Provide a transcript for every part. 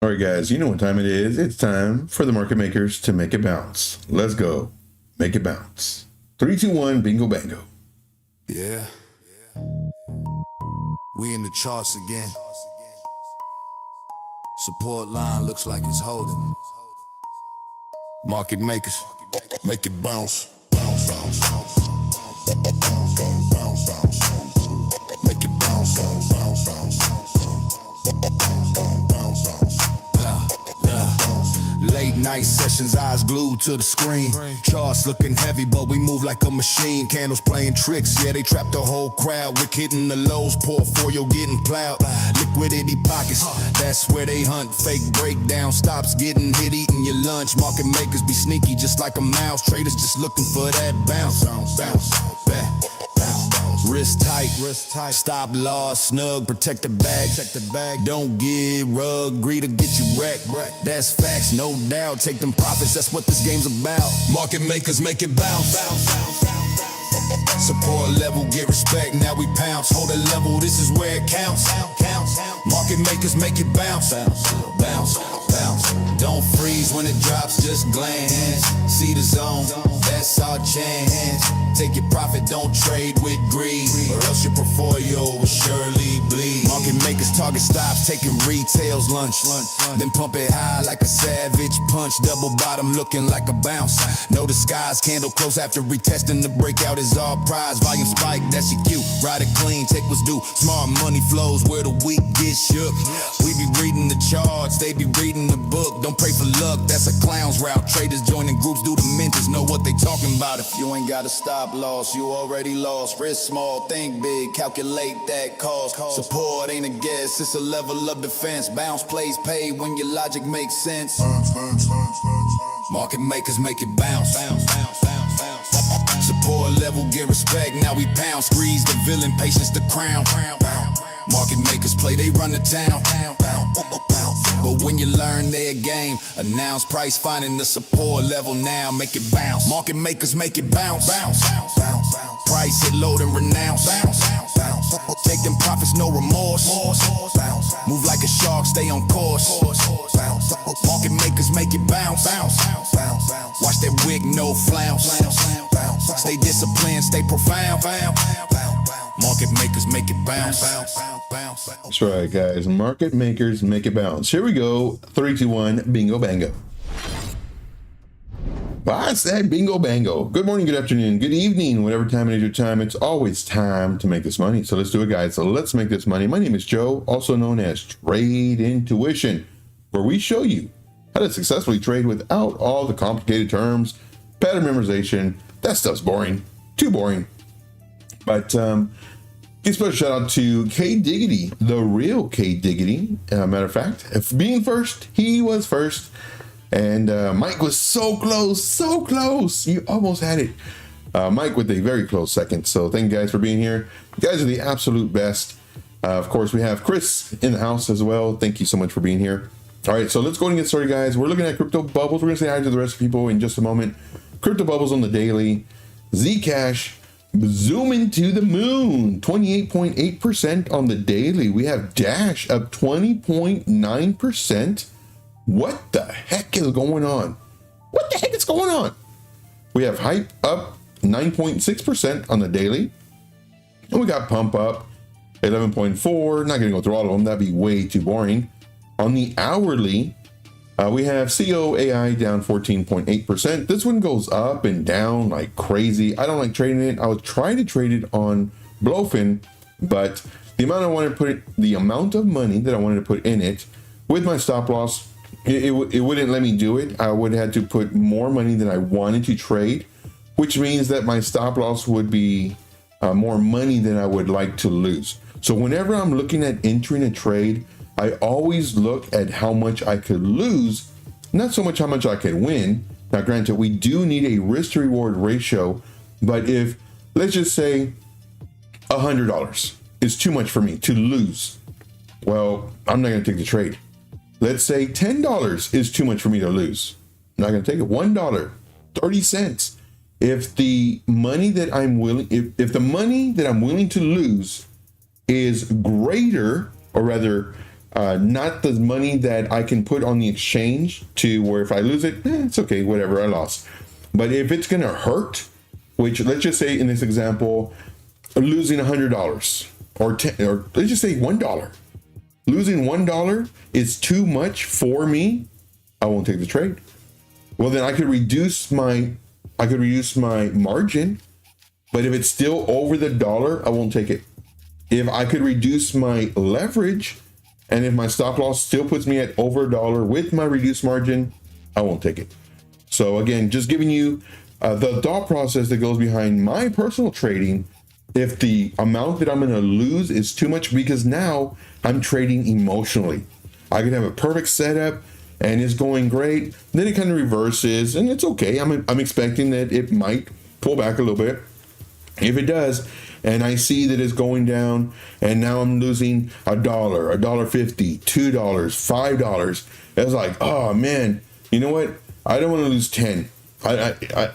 All right, guys, you know what time it is. It's time for the market makers to make it bounce. Let's go. Make it bounce. 3, 2, 1, bingo bango. Yeah. We in the charts again. Support line looks like it's holding. Market makers, make it bounce. Bounce, bounce, bounce. Bounce, bounce, bounce, bounce. Make it bounce, bounce, bounce, bounce. Bounce, bounce. Late night sessions, eyes glued to the screen. Charts looking heavy, but we move like a machine. Candles playing tricks, yeah, they trap the whole crowd. Wick hitting the lows, portfolio getting plowed. Liquidity pockets, that's where they hunt. Fake breakdown stops getting hit, eating your lunch. Market makers be sneaky, just like a mouse. Traders just looking for that bounce. Bounce, bounce, bounce. Wrist tight, stop loss, snug, protect the bag, don't get rug, greed to get you wrecked, that's facts, no doubt, take them profits, that's what this game's about. Market makers make it bounce, support level, get respect, now we pounce, hold a level, this is where it counts, market makers make it bounce, bounce, don't freeze when it drops, just glance, see the zone, that's our chance, take your profit, don't trade with greed, or else your portfolio will surely bleed. Market makers target stops, taking retail's lunch, then pump it high like a savage punch, double bottom looking like a bounce, no disguise, candle close after retesting, the breakout is all prize, volume spike, that's your cue, ride it clean, take what's due, smart money flows where the weak get shook, we be reading the charts, they be reading the book, don't pray for luck, that's a clown's route, traders joining groups, do the mentors, know what they talking about, if you ain't got a stop loss, you already lost, risk small, think big, calculate that cost, support ain't a guess, it's a level of defense, bounce plays pay when your logic makes sense, market makers make it bounce, support level, get respect, now we pound, squeeze the villain, patience the crown, market makers play, they run the town, but when you learn their game, announce price, finding the support level now, make it bounce, market makers make it bounce, price hit load and renounce, take them profits, no remorse, move like a shark, stay on course, market makers make it bounce, watch that wig, no flounce, stay disciplined, stay profound, market makers make it bounce. That's right, guys. Market makers make it bounce. Here we go. 3, 2, 1, bingo bango. Well, I said bingo bango. Good morning, good afternoon, good evening, whatever time it is your time. It's always time to make this money. So let's do it, guys. So let's make this money. My name is Joe, also known as Trade Intuition, where we show you how to successfully trade without all the complicated terms, pattern memorization. That stuff's boring. Too boring. But give a special shout out to K Diggity, the real K Diggity. Matter of fact, if being first, he was first. And Mike was so close, so close. You almost had it. Mike with a very close second. So thank you guys for being here. You guys are the absolute best. Of course, we have Chris in the house as well. Thank you so much for being here. All right, so let's go and get started, guys. We're looking at crypto bubbles. We're going to say hi to the rest of the people in just a moment. Crypto bubbles on the daily. Zcash. Zooming to the moon, 28.8% on the daily. We have Dash up 20.9%. What the heck is going on? What the heck is going on? We have Hype up 9.6% on the daily. And we got Pump up 11.4. Not going to go through all of them. That'd be way too boring. On the hourly, we have COAI down 14.8%. This one goes up and down like crazy. I don't like trading it. I was trying to trade it on Blowfin, but the amount of money that I wanted to put in it with my stop loss, it wouldn't let me do it. I would have had to put more money than I wanted to trade, which means that my stop loss would be more money than I would like to lose. So whenever I'm looking at entering a trade, I always look at how much I could lose, not so much how much I could win. Now, granted, we do need a risk to reward ratio, but if, let's just say $100 is too much for me to lose, well, I'm not going to take the trade. Let's say $10 is too much for me to lose. I'm not going to take it. $1, 30 cents. If the money that I'm willing, if the money that I'm willing to lose is greater, or rather Not the money that I can put on the exchange to where if I lose it, it's okay, whatever, I lost. But if it's gonna hurt, which let's just say in this example, losing $100 or let's just say $1. Losing $1 is too much for me. I won't take the trade. Well, then I could reduce my margin, but if it's still over the dollar, I won't take it. If I could reduce my leverage, and if my stop loss still puts me at over a dollar with my reduced margin, I won't take it. So again, just giving you the thought process that goes behind my personal trading. If the amount that I'm going to lose is too much, because now I'm trading emotionally. I could have a perfect setup and it's going great. Then it kind of reverses and it's okay. I'm expecting that it might pull back a little bit. If it does, and I see that it's going down and now I'm losing $1, $1.50, $2, $5. It's like, oh man, you know what? I don't want to lose 10. The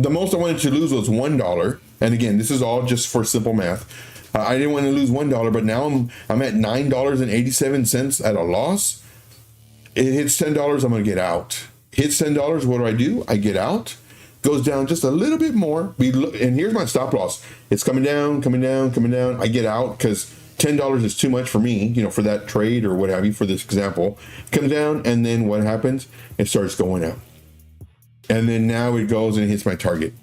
most I wanted to lose was $1. And again, this is all just for simple math. I didn't want to lose $1, but now I'm at $9.87 at a loss. It hits $10, I'm going to get out. Hits $10, what do? I get out. Goes down just a little bit more. And here's my stop loss. It's coming down, coming down, coming down. I get out because $10 is too much for me, you know, for that trade or what have you, for this example. Comes down, and then what happens? It starts going up. And then now it goes and it hits my target.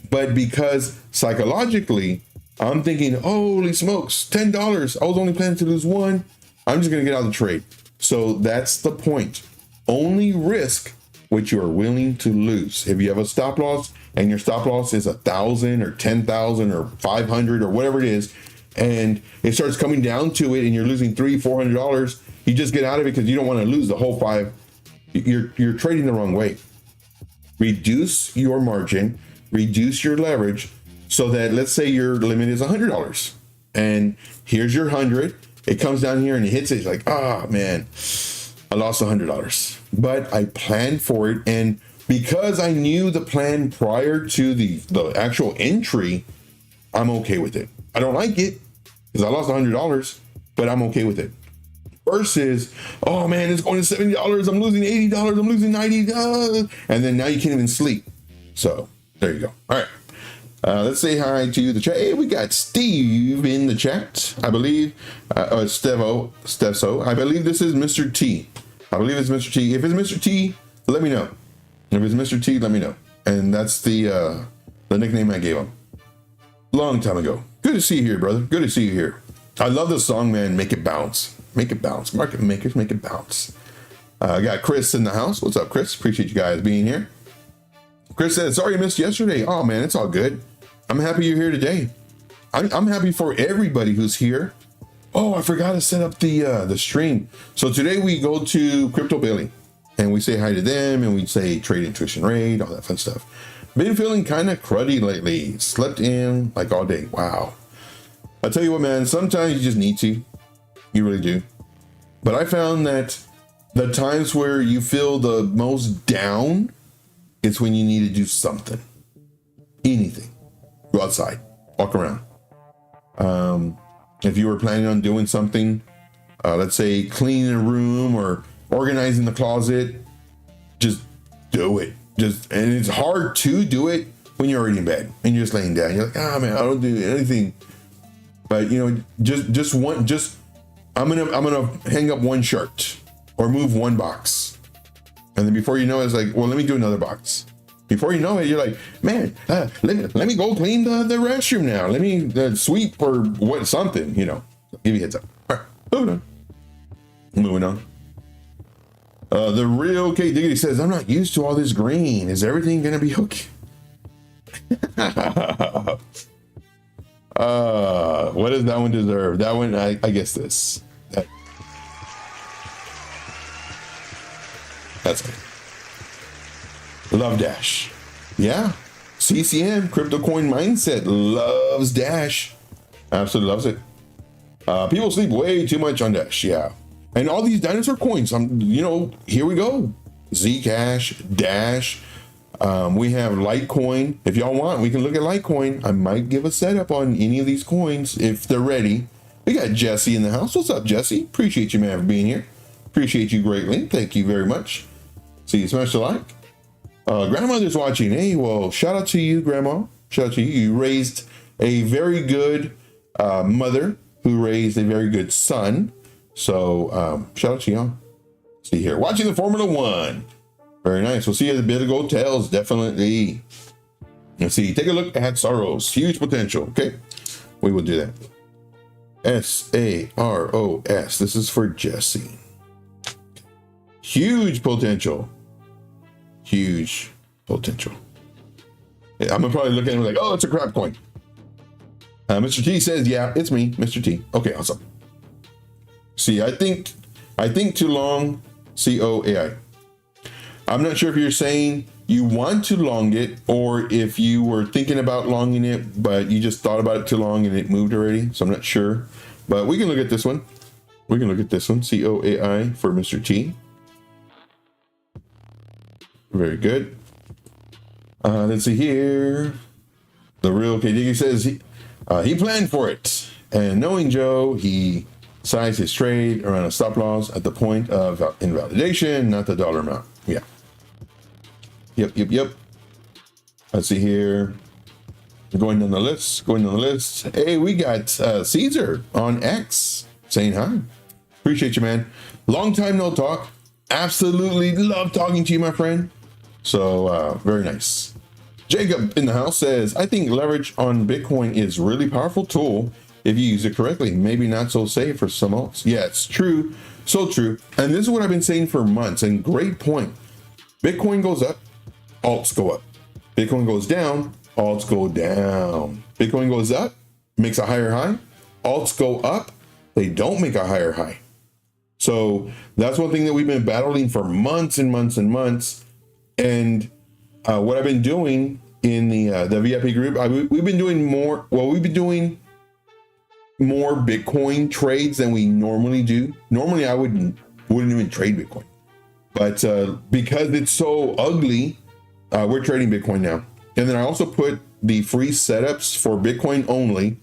But because psychologically, I'm thinking, holy smokes, $10. I was only planning to lose $1. I'm just going to get out of the trade. So that's the point. Only risk what you are willing to lose. If you have a stop loss and your stop loss is 1,000 or 10,000 or 500 or whatever it is, and it starts coming down to it and you're losing $300-400, you just get out of it because you don't want to lose the whole $5. You're trading the wrong way. Reduce your margin, reduce your leverage, so that let's say your limit is $100 and here's your 100. It comes down here and it hits it. It's like, oh man, I lost $100, but I planned for it. And because I knew the plan prior to the actual entry, I'm okay with it. I don't like it because I lost $100, but I'm okay with it. Versus, oh man, it's going to $70. I'm losing $80. I'm losing $90. And then now you can't even sleep. So there you go. All right. Let's say hi to the chat. Hey, we got Steve in the chat, I believe. Stevso. I believe this is Mr. T. I believe it's Mr. T. If it's Mr. T, let me know. If it's Mr. T, let me know. And that's the nickname I gave him. Long time ago. Good to see you here, brother. Good to see you here. I love the song, man. Make it bounce. Make it bounce. Market makers, make it bounce. I got Chris in the house. What's up, Chris? Appreciate you guys being here. Chris said, sorry I missed yesterday. Oh, man, it's all good. I'm happy you're here today. I'm happy for everybody who's here. Oh, I forgot to set up the stream. So today we go to Crypto Billy and we say hi to them and we say trade intuition rate, all that fun stuff. Been feeling kind of cruddy lately. Slept in like all day. Wow. I tell you what, man, sometimes you just need to. You really do. But I found that the times where you feel the most down, it's when you need to do something. Anything. Go outside. Walk around. If you were planning on doing something, let's say cleaning a room or organizing the closet, just do it. And it's hard to do it when you're already in bed and you're just laying down. You're like, oh man, I don't do anything. But you know, I'm gonna hang up one shirt or move one box, and then before you know it, it's like, well, let me do another box. Before you know it, you're like, man, let me go clean the restroom now. Let me sweep or what, something, you know. Give you a heads up. All right, moving on. The real K Diggity says, I'm not used to all this green. Is everything gonna be okay? What does that one deserve? That one, I guess this. That's it. Love Dash. Yeah. CCM, Crypto Coin Mindset, loves Dash. Absolutely loves it. People sleep way too much on Dash. Yeah. And all these dinosaur coins, here we go. Zcash, Dash. We have Litecoin. If y'all want, we can look at Litecoin. I might give a setup on any of these coins if they're ready. We got Jesse in the house. What's up, Jesse? Appreciate you, man, for being here. Appreciate you greatly. Thank you very much. See you, smash the like. Grandmother's watching. Hey, well, shout out to you, Grandma. Shout out to you. You raised a very good mother who raised a very good son. So shout out to y'all. See here, watching the Formula One. Very nice. We'll see you at the Bit of Gold Tails, definitely. Let's see. Take a look at Saros. Huge potential. Okay, we will do that. SAROS. This is for Jesse. Huge potential. Huge potential. Yeah, I'm gonna probably look at him like, oh, it's a crap coin. Mr. T says, yeah, it's me, Mr. T. Okay, awesome. See, I think too long. COAI. I'm not sure if you're saying you want to long it or if you were thinking about longing it, but you just thought about it too long and it moved already. So I'm not sure, but we can look at this one. We can look at this one. COAI for Mr. T. Very good. Let's see here. The real KD says he planned for it, and knowing Joe, he sized his trade around a stop loss at the point of invalidation, not the dollar amount. Yeah. Yep. Let's see here. Going down the list. Hey, we got Caesar on X saying hi. Appreciate you, man. Long time no talk. Absolutely love talking to you, my friend. So very nice. Jacob in the house says, I think leverage on Bitcoin is really powerful tool if you use it correctly. Maybe not so safe for some alts. Yeah, it's true. So true. And this is what I've been saying for months, and great point. Bitcoin goes up, alts go up. Bitcoin goes down, alts go down. Bitcoin goes up, makes a higher high. Alts go up, they don't make a higher high. So that's one thing that we've been battling for months and months and months. And what I've been doing in the VIP group, we've been doing more. Well, we've been doing more Bitcoin trades than we normally do. Normally, I wouldn't even trade Bitcoin, but because it's so ugly, we're trading Bitcoin now. And then I also put the free setups for Bitcoin only.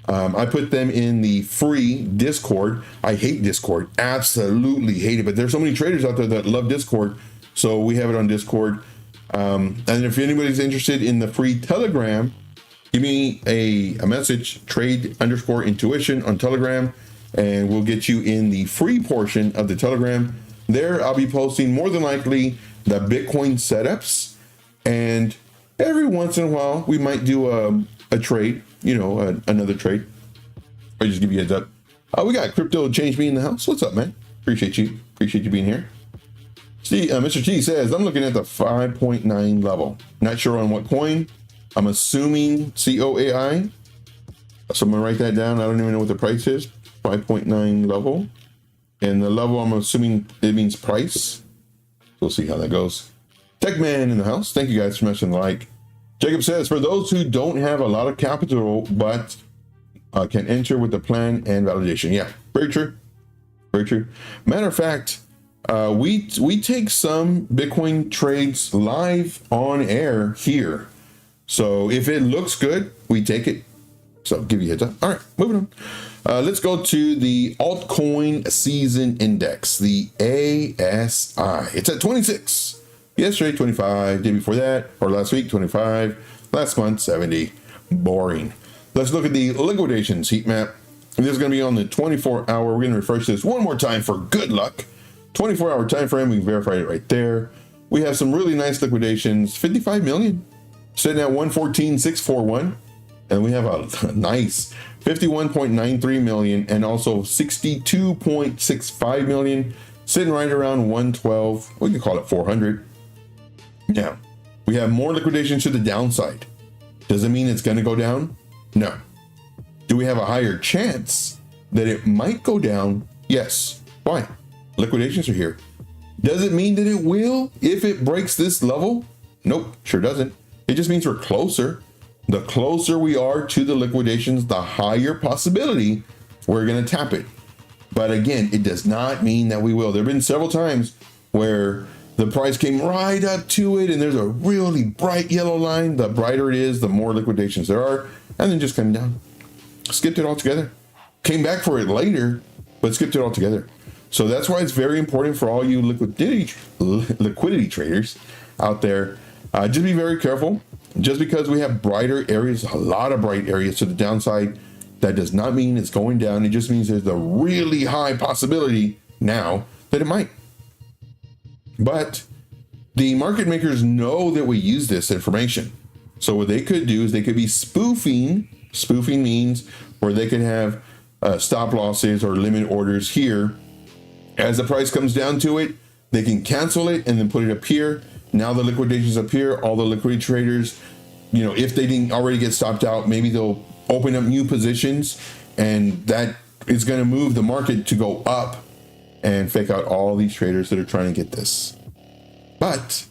I put them in the free Discord. I hate Discord, absolutely hate it. But there's so many traders out there that love Discord, so we have it on Discord. And if anybody's interested in the free Telegram, give me a message, trade_intuition on Telegram, and we'll get you in the free portion of the Telegram. There, I'll be posting more than likely the Bitcoin setups, and every once in a while, we might do a trade, another trade, or just give you a heads up. We got Crypto Change Me in the house. What's up, man? Appreciate you being here. See, Mr. T says, I'm looking at the 5.9 level. Not sure on what coin. I'm assuming COAI. So I'm gonna write that down. I don't even know what the price is. 5.9 level. And the level, I'm assuming it means price. We'll see how that goes. Techman in the house. Thank you guys for smashing the like. Jacob says, for those who don't have a lot of capital, but can enter with the plan and validation. Yeah, very true. Very true. Matter of fact, we take some Bitcoin trades live on air here. So if it looks good, we take it. So give you a heads up. All right, moving on. Let's go to the altcoin season index, the ASI. It's at 26. Yesterday, 25. Day before that, or last week, 25. Last month, 70. Boring. Let's look at the liquidations heat map. And this is going to be on the 24-hour. We're going to refresh this one more time for good luck. 24-hour time frame. We verified it right there. We have some really nice liquidations. 55 million. Sitting at 114,641. And we have a nice 51.93 million and also 62.65 million sitting right around 112. We can call it 400. Now, we have more liquidations to the downside. Does it mean it's going to go down? No. Do we have a higher chance that it might go down? Yes. Why? Liquidations are here. Does it mean that it will if it breaks this level? Nope, sure doesn't. It just means we're closer. The closer we are to the liquidations, the higher possibility we're going to tap it. But again, it does not mean that we will. There have been several times where the price came right up to it and there's a really bright yellow line. The brighter it is, the more liquidations there are, and then just coming down. Skipped it altogether. came back for it later, but skipped it altogether. So that's why it's very important for all you liquidity traders out there. Just be very careful. Just because we have brighter areas, a lot of bright areas to the downside, that does not mean it's going down. It just means there's a really high possibility now that it might. But the market makers know that we use this information. So what they could do is they could be spoofing. Spoofing means where they could have stop losses or limit orders here. As the price comes down to it, they can cancel it and then put it up here. Now the liquidations up here. All the liquidity traders, if they didn't already get stopped out, maybe they'll open up new positions, and that is going to move the market to go up and fake out all these traders that are trying to get this. But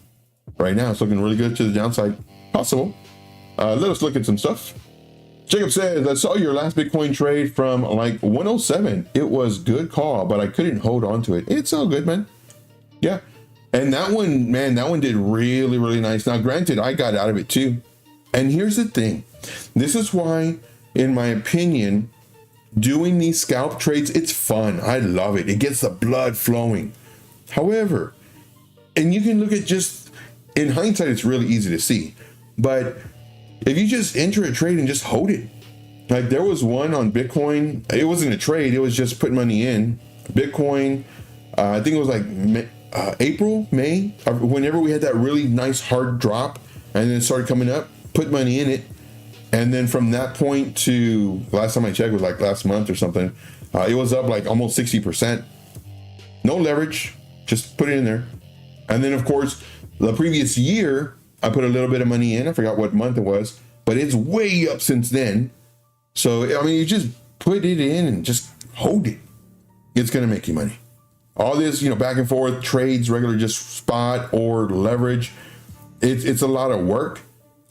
right now it's looking really good to the downside. Possible. Let us look at some stuff. Jacob says, I saw your last Bitcoin trade from like 107. It was good call, but I couldn't hold on to it. It's all good, man. Yeah. And that one, man, that one did really, really nice. Now, granted, I got out of it too. And here's the thing. This is why, in my opinion, doing these scalp trades, it's fun. I love it. It gets the blood flowing. However, and you can look at just, in hindsight, it's really easy to see. But if you just enter a trade and just hold it, like there was one on Bitcoin, it wasn't a trade, it was just putting money in Bitcoin. I think it was like April, May, whenever we had that really nice hard drop and then it started coming up, put money in it. And then from that point to last time I checked was like last month or something, it was up like almost 60%. No leverage, just put it in there. And then of course, the previous year, I put a little bit of money in. I forgot what month it was, but it's way up since then. So, I mean, you just put it in and just hold it. It's going to make you money. All this, back and forth trades, regular just spot or leverage. It's a lot of work.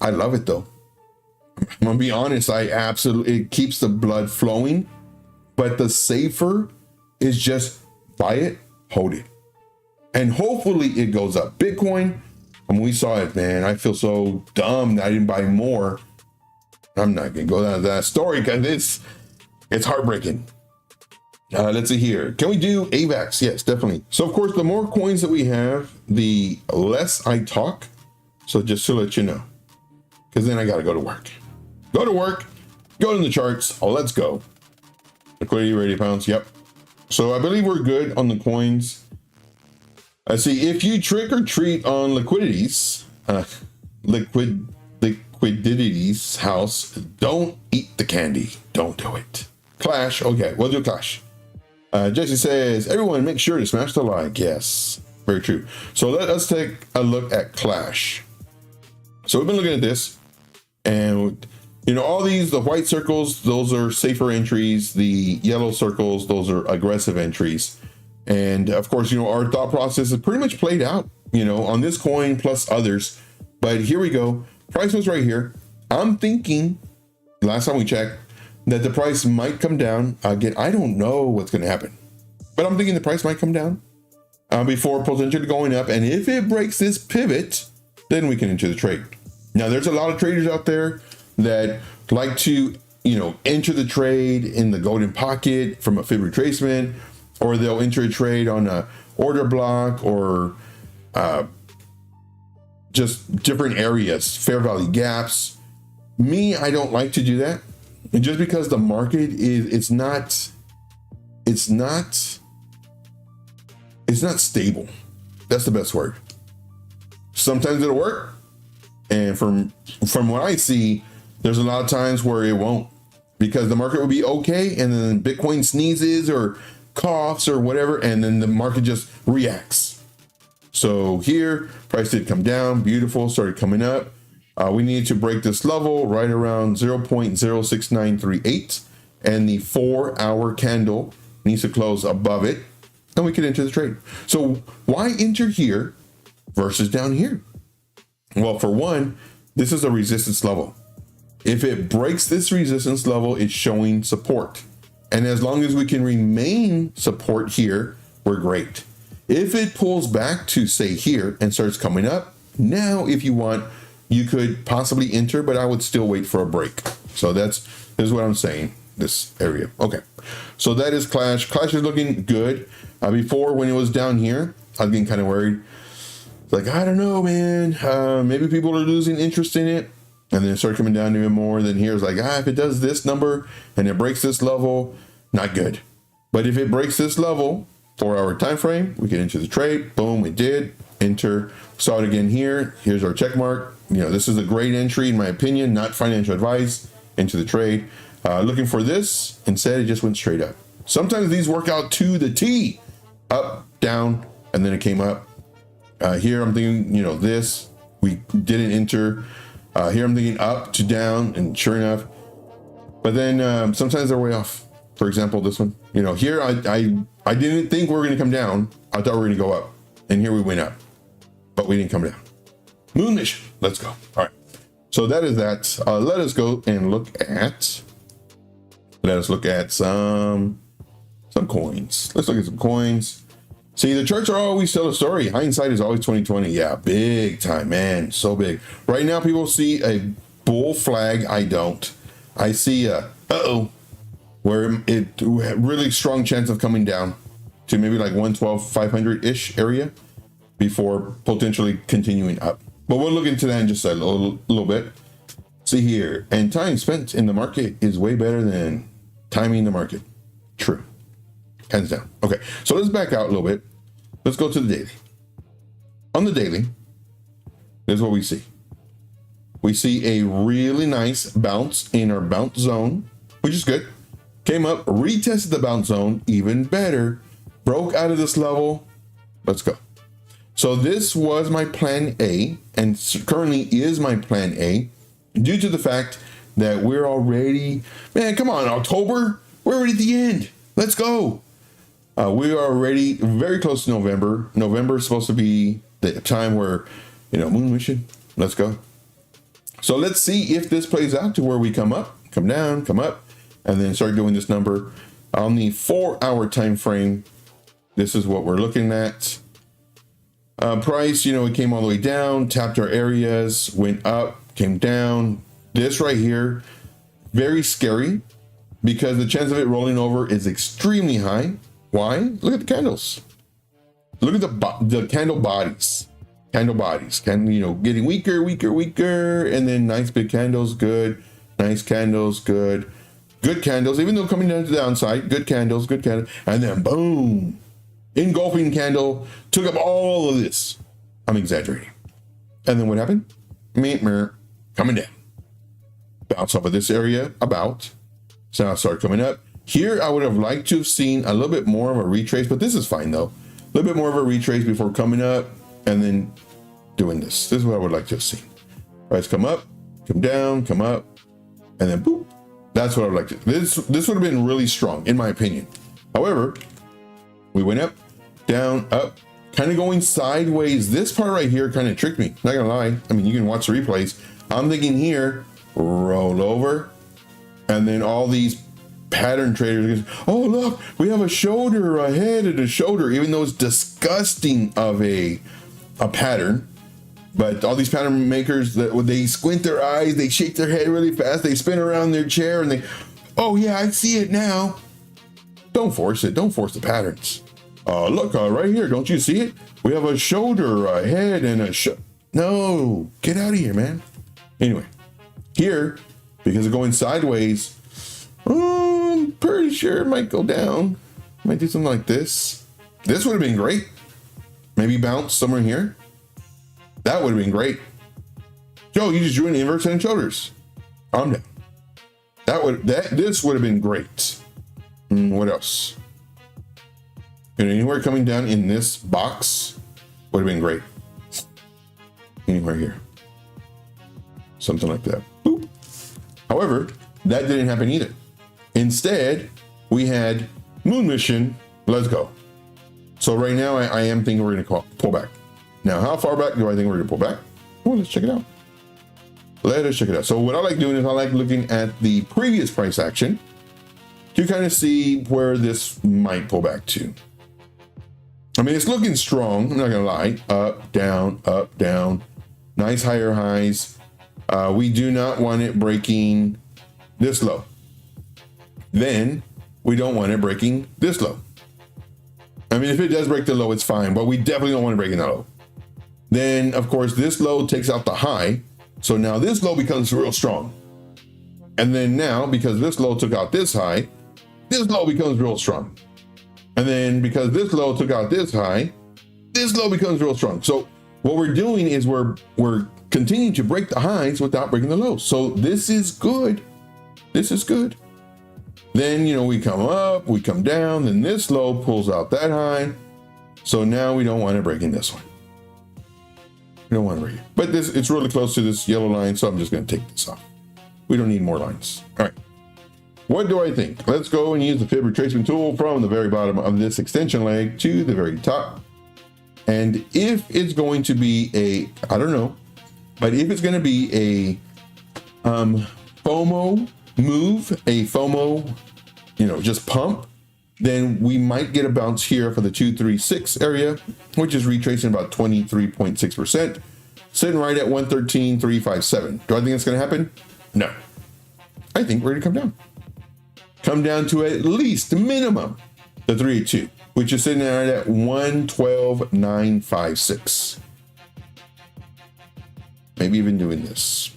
I love it though. I'm going to be honest. It keeps the blood flowing, but the safer is just buy it, hold it. And hopefully it goes up. Bitcoin, when we saw it, man, I feel so dumb that I didn't buy more. I'm not gonna go down to that story because it's heartbreaking. Let's see here. Can we do AVAX? Yes, definitely. So of course, the more coins that we have, the less I talk. So just to let you know, because then I gotta go to work. Go to work. Go to the charts. Oh, let's go. Liquidity ready pounds. Yep. So I believe we're good on the coins. I see. If you trick or treat on liquidities, liquidities house, don't eat the candy. Don't do it. Clash. Okay, we'll do Clash. Jesse says, everyone make sure to smash the like. Yes, very true. So let us take a look at Clash. So we've been looking at this, and all these, the white circles, those are safer entries. The yellow circles, those are aggressive entries. And of course, our thought process is pretty much played out, on this coin plus others. But here we go. Price was right here. I'm thinking, last time we checked, that the price might come down. Again, I don't know what's going to happen, but I'm thinking the price might come down before potentially going up. And if it breaks this pivot, then we can enter the trade. Now, there's a lot of traders out there that like to, enter the trade in the golden pocket from a fib retracement, or they'll enter a trade on a order block or just different areas, fair value gaps. Me, I don't like to do that. And just because the market it's not stable. That's the best word. Sometimes it'll work. And from what I see, there's a lot of times where it won't, because the market will be okay. And then Bitcoin sneezes or coughs or whatever, and then the market just reacts. So here, price did come down, beautiful, started coming up. We need to break this level right around 0.06938, and the 4-hour candle needs to close above it, and we can enter the trade. So why enter here versus down here? Well, for one, this is a resistance level. If it breaks this resistance level, it's showing support. And as long as we can remain support here, we're great. If it pulls back to say here and starts coming up, now if you want, you could possibly enter, but I would still wait for a break. So this is what I'm saying. this area. Okay, so that is Clash. Clash is looking good. Before, when it was down here, I was getting kind of worried. Like, I don't know, man. Maybe people are losing interest in it. And then it started coming down even more. Then here's like, if it does this number and it breaks this level, not good. But if it breaks this level, 4-hour time frame, we get into the trade. Boom, we did. Enter. Saw it again here. Here's our check mark. You know, this is a great entry in my opinion, not financial advice, into the trade. Looking for this. Instead, it just went straight up. Sometimes these work out to the T. Up, down, and then it came up. Here I'm thinking, you know, this, we didn't enter. Here I'm thinking up to down, and sure enough. But then sometimes they're way off. For example, this one, you know, here I didn't think we were going to come down. I thought we were going to go up, and here we went up, but we didn't come down. Moon mission, let's go. All right, so that is that. Let us go and look at. Let us look at some coins. Let's look at some coins. See, the charts are always tell a story. Hindsight is always 2020. Yeah, big time, man. So big. Right now, people see a bull flag. I don't. I see a where it really strong chance of coming down to maybe like 112, 500-ish area before potentially continuing up. But we'll look into that in just a little bit. See here, and time spent in the market is way better than timing the market. True. Hands down. Okay, so let's back out a little bit. Let's go to the daily. On the daily, this is what we see. We see a really nice bounce in our bounce zone, which is good. Came up, retested the bounce zone, even better. Broke out of this level. Let's go. So this was my plan A, and currently is my plan A, due to the fact that we're already, man, come on, October, we're already at the end. Let's go. We are already very close to November. November is supposed to be the time where, you know, moon mission. Let's go. So let's see if this plays out to where we come up, come down, come up, and then start doing this number on the 4-hour time frame. This is what we're looking at. Price, you know, it came all the way down, tapped our areas, went up, came down. This right here, very scary because the chance of it rolling over is extremely high. Why? Look at the candles. Look at the candle bodies. Candle bodies. You know, getting weaker, and then nice big candles, good. Nice candles, good. Good candles, even though coming down to the downside, good candles, and then boom. Engulfing candle took up all of this. I'm exaggerating. And then what happened? Coming down. Bounce off of this area, about. So now start coming up. Here, I would have liked to have seen a little bit more of a retrace, but this is fine though. A little bit more of a retrace before coming up and then doing this. This is what I would like to have seen. Price come up, come down, come up, and then boop. That's what I would like to. This would have been really strong, in my opinion. However, we went up, down, up, kind of going sideways. This part right here kind of tricked me. Not gonna lie. I mean, you can watch the replays. I'm thinking here, roll over, and then all these pattern traders, oh look, we have a shoulder ahead of the shoulder, even though it's disgusting of a pattern. But all these pattern makers, that when they squint their eyes, they shake their head really fast, they spin around their chair, and they, oh yeah, I see it now. Don't force it. Don't force the patterns. Look, right here, don't you see it? We have a shoulder, a head, and a no, get out of here, man. Anyway, here, because of going sideways, I'm pretty sure it might go down. Might do something like this. This would have been great. Maybe bounce somewhere here. That would have been great. Joe, you just drew an inverse head and shoulders. Calm down. This would have been great. What else? And anywhere coming down in this box would have been great. Anywhere here. Something like that. Boop. However, that didn't happen either. Instead, we had moon mission. Let's go. So right now, I am thinking we're going to pull back. Now, how far back do I think we're going to pull back? Well, let's check it out. Let us check it out. So what I like doing is I like looking at the previous price action to kind of see where this might pull back to. I mean, it's looking strong. I'm not going to lie. Up, down. Nice higher highs. We do not want it breaking this low. then we don't want it breaking this low. I mean, if it does break the low, it's fine, but we definitely don't want it breaking that low. Then, of course, this low takes out the high. So now this low becomes real strong. And then now, because this low took out this high, this low becomes real strong. And then because this low took out this high, this low becomes real strong. So what we're doing is we're continuing to break the highs without breaking the lows. So this is good. This is good. Then, you know, we come up, we come down, then this low pulls out that high. So now we don't want it breaking this one. We don't want to break it. But this, it's really close to this yellow line, so I'm just going to take this off. We don't need more lines. All right. What do I think? Let's go and use the fib retracement tool from the very bottom of this extension leg to the very top. And if it's going to be a, I don't know, but if it's going to be a FOMO move, a FOMO, you know, just pump, then we might get a bounce here for the 236 area, which is retracing about 23.6%, sitting right at 113.357. Do I think it's going to happen? No. I think we're going to come down. Come down to at least minimum the 382, which is sitting right at 112.956. Maybe even doing this.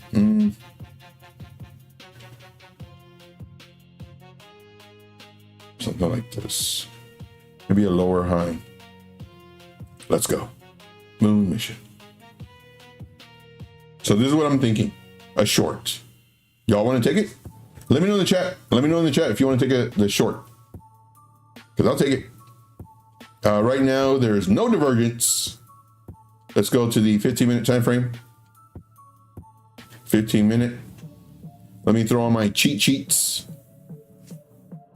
Something like this. Maybe a lower high. Let's go. Moon mission. So this is what I'm thinking. A short. Y'all want to take it? Let me know in the chat. Let me know in the chat if you want to take the short. Because I'll take it. Right now, there's no divergence. Let's go to the 15-minute time frame. 15-minute. Let me throw on my cheat sheets.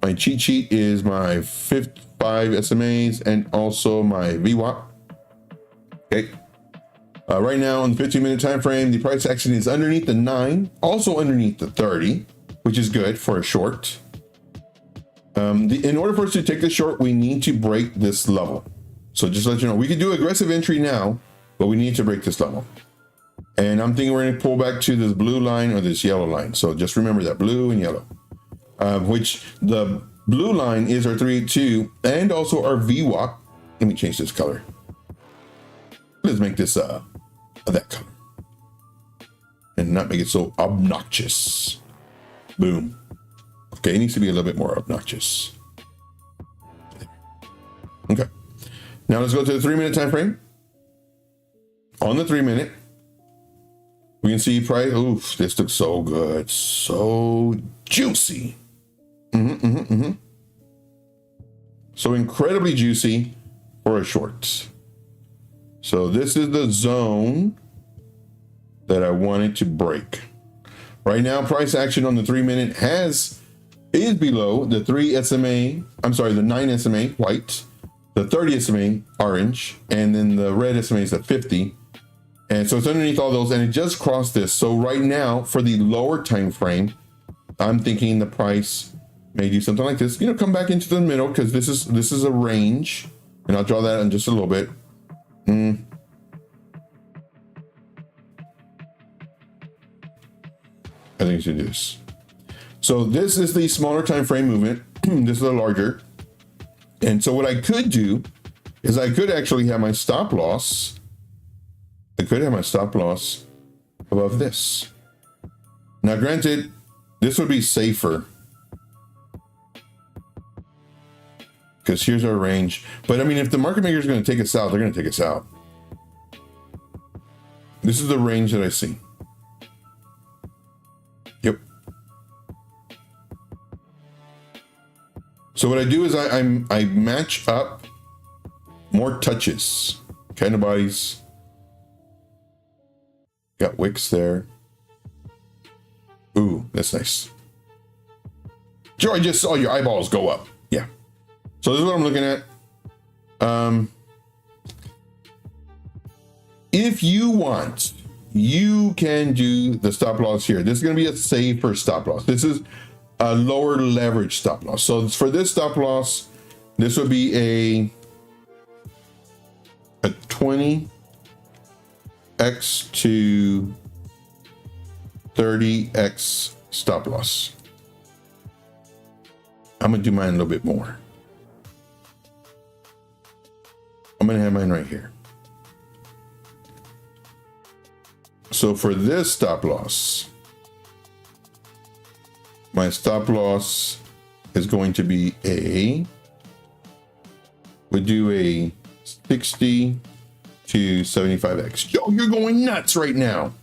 My cheat sheet is my 5 SMAs and also my VWAP. Okay. Right now on the 15-minute time frame, the price action is underneath the 9, also underneath the 30, which is good for a short. In order for us to take the short, we need to break this level. So just to let you know, we could do aggressive entry now, but we need to break this level. And I'm thinking we're going to pull back to this blue line or this yellow line. So just remember that blue and yellow, which the blue line is our 382 and also our VWAP. Let me change this color. Let's make this that color and not make it so obnoxious. Boom. Okay, it needs to be a little bit more obnoxious. Okay. Now let's go to the 3-minute time frame. On the 3-minute, we can see price. Oof, this looks so good. So juicy. So incredibly juicy for a short. So this is the zone that I wanted to break. Right now, price action on the 3-minute is below the 3 SMA. I'm sorry, the 9 SMA white, the 30 SMA orange, and then the red SMA is at 50. And so it's underneath all those, and it just crossed this. So right now, for the lower time frame, I'm thinking the price may do something like this. You know, come back into the middle because this is a range, and I'll draw that in just a little bit. I think you should do this. So this is the smaller time frame movement. This is a larger. And so what I could do is I could actually have my stop loss. I could have my stop loss above this. Now, granted, this would be safer because here's our range. But I mean, if the market maker is going to take us out, they're going to take us out. This is the range that I see. Yep. So what I do is I match up more touches, kind of bodies. Got wicks there. Ooh, that's nice. Joe, I just saw your eyeballs go up. Yeah. So this is what I'm looking at. If you want, you can do the stop loss here. This is going to be a safer stop loss. This is a lower leverage stop loss. So for this stop loss, this would be a 20x to 30x stop loss. I'm gonna do mine a little bit more. I'm gonna have mine right here. So for this stop loss, my stop loss is going to be we do a 60 to 75x. Yo, you're going nuts right now.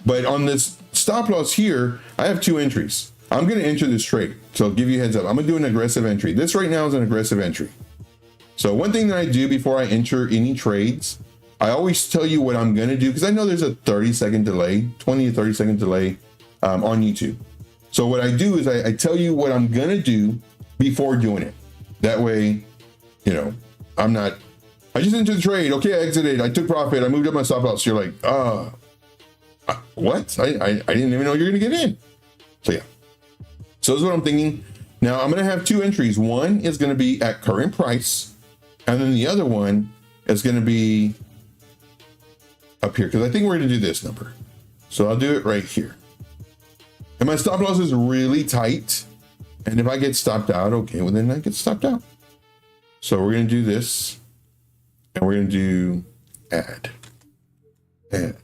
But on this stop loss here, I have 2 entries. I'm going to enter this trade. So I'll give you a heads up. I'm going to do an aggressive entry. This right now is an aggressive entry. So one thing that I do before I enter any trades, I always tell you what I'm going to do, because I know there's a 30-second delay, 20 to 30-second delay on YouTube. So what I do is I tell you what I'm going to do before doing it. That way, you know, I just entered the trade. Okay, I exited. I took profit. I moved up my stop loss. You're like, what? I didn't even know you're going to get in. So yeah. So this is what I'm thinking. Now I'm going to have 2 entries. One is going to be at current price. And then the other one is going to be up here, because I think we're going to do this number. So I'll do it right here. And my stop loss is really tight. And if I get stopped out, okay, well then I get stopped out. So we're going to do this. And we're going to do add. Okay.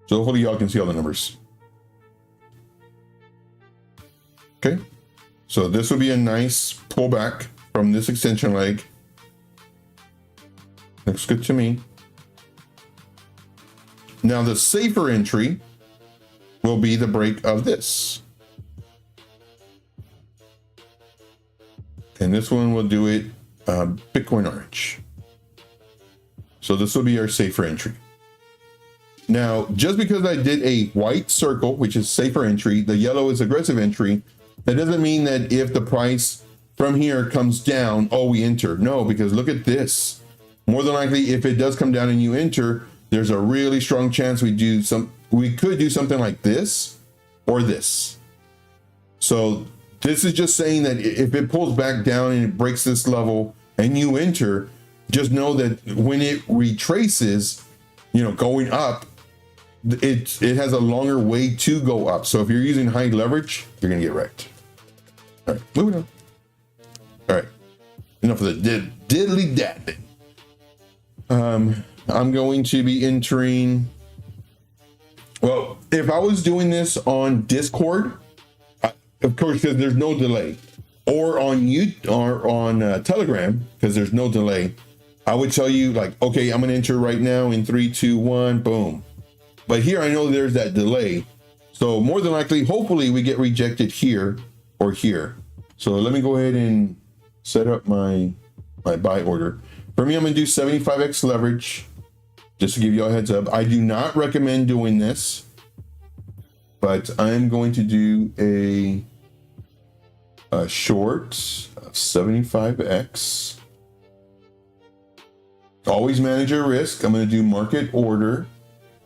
So hopefully y'all can see all the numbers. Okay. So this will be a nice pullback from this extension leg. Looks good to me. Now the safer entry will be the break of this. And this one will do it Bitcoin orange. So this will be our safer entry. Now, just because I did a white circle, which is safer entry, the yellow is aggressive entry, that doesn't mean that if the price from here comes down, oh, we enter. No, because look at this. More than likely, if it does come down and you enter, there's a really strong chance we could do something like this or this. So this is just saying that if it pulls back down and it breaks this level and you enter, just know that when it retraces, you know, going up, it has a longer way to go up. So if you're using high leverage, you're gonna get wrecked. All right, moving on. All right, enough of the diddly daddling. I'm going to be entering. Well, if I was doing this on Discord, of course, because there's no delay, or on YouTube or on Telegram, because there's no delay, I would tell you like, okay, I'm gonna enter right now in 3, 2, 1, boom. But here I know there's that delay, so more than likely, hopefully, we get rejected here or here. So let me go ahead and set up my buy order. For me, I'm gonna do 75x leverage, just to give you a heads up. I do not recommend doing this, but I'm going to do a short of 75x. Always manage your risk. I'm going to do market order.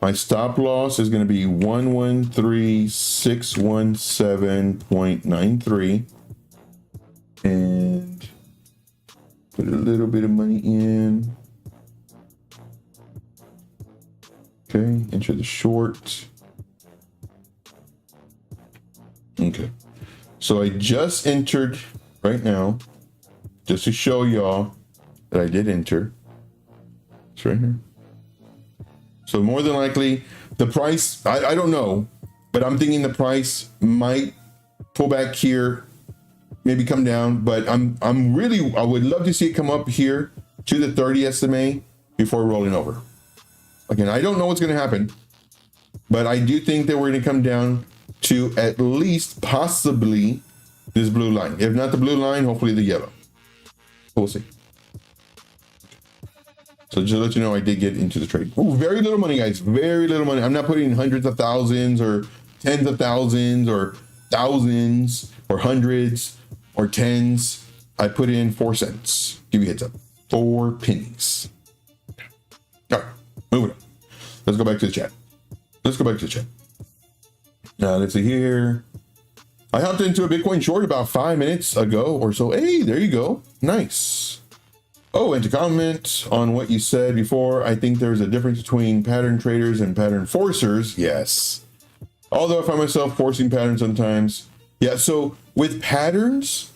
My stop loss is going to be 113617.93, and put a little bit of money in. Okay, enter the short. Okay, so I just entered right now, just to show y'all that I did enter. It's right here. So more than likely, the price, I don't know, but I'm thinking the price might pull back here, maybe come down, but I would love to see it come up here to the 30 SMA before rolling over. Again, I don't know what's going to happen, but I do think that we're going to come down to at least possibly this blue line. If not the blue line, hopefully the yellow. We'll see. So just to let you know, I did get into the trade. Ooh, very little money, guys. Very little money. I'm not putting hundreds of thousands or tens of thousands or thousands or hundreds or tens. I put in 4 cents. Give you a heads up. 4 pennies. All right, moving on. Let's go back to the chat. Now, let's see here. I hopped into a Bitcoin short about 5 minutes ago or so. Hey, there you go. Nice. Oh, and to comment on what you said before, I think there's a difference between pattern traders and pattern forcers. Yes. Although I find myself forcing patterns sometimes. Yeah, so with patterns,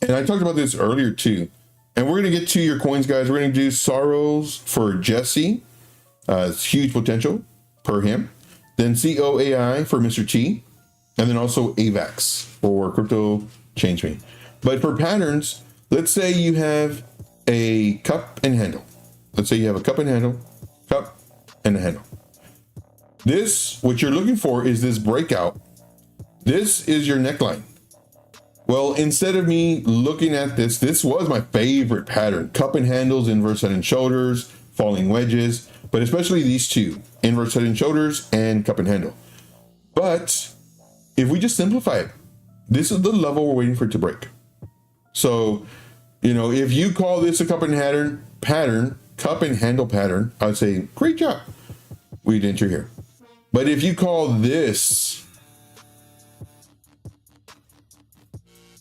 and I talked about this earlier too, and we're going to get to your coins, guys. We're going to do Sorrows for Jesse. It's huge potential per him. Then COAI for Mr. T. And then also AVAX for Crypto Change Me. But for patterns, let's say you have a cup and handle. Let's say you have a cup and handle, cup and a handle. This, what you're looking for is this breakout. This is your neckline. Well, instead of me looking at this, this was my favorite pattern. Cup and handles, inverse head and shoulders, falling wedges, but especially these two, inverse head and shoulders and cup and handle. But if we just simplify it, this is the level we're waiting for it to break. So, you know, if you call this a cup and cup and handle pattern, I would say, great job. We didn't enter here. But if you call this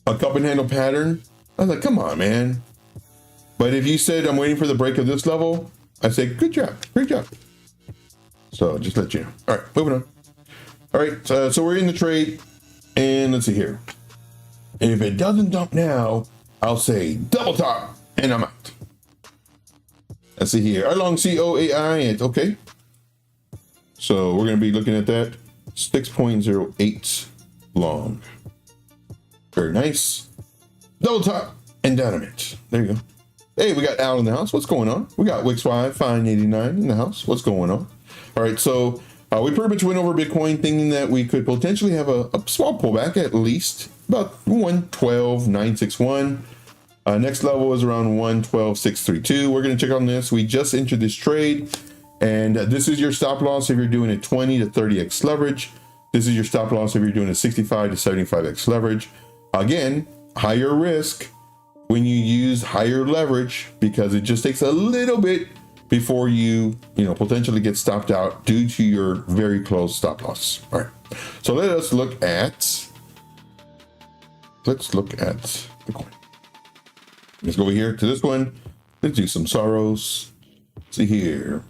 a cup and handle pattern, I was like, come on, man. But if you said, I'm waiting for the break of this level, I say, good job, great job. So just let you know. All right, moving on. All right, so we're in the trade, and let's see here. And if it doesn't dump now, I'll say double top, and I'm out. Let's see here. Along COAI, it's okay. So we're going to be looking at that 6.08 long. Very nice. Double top and dynamite. There you go. Hey, we got Al in the house. What's going on? We got Wix5 589 in the house. What's going on? All right, so we pretty much went over Bitcoin thinking that we could potentially have a small pullback, at least about 112.961. Next level is around 112.632. We're going to check on this. We just entered this trade, and this is your stop loss if you're doing a 20 to 30x leverage. This is your stop loss if you're doing a 65 to 75x leverage. Again, higher risk when you use higher leverage because it just takes a little bit before you potentially get stopped out due to your very close stop loss. All right, so let's look at the coin. Let's go over here to this one. Let's do some sorrows. Let's see here.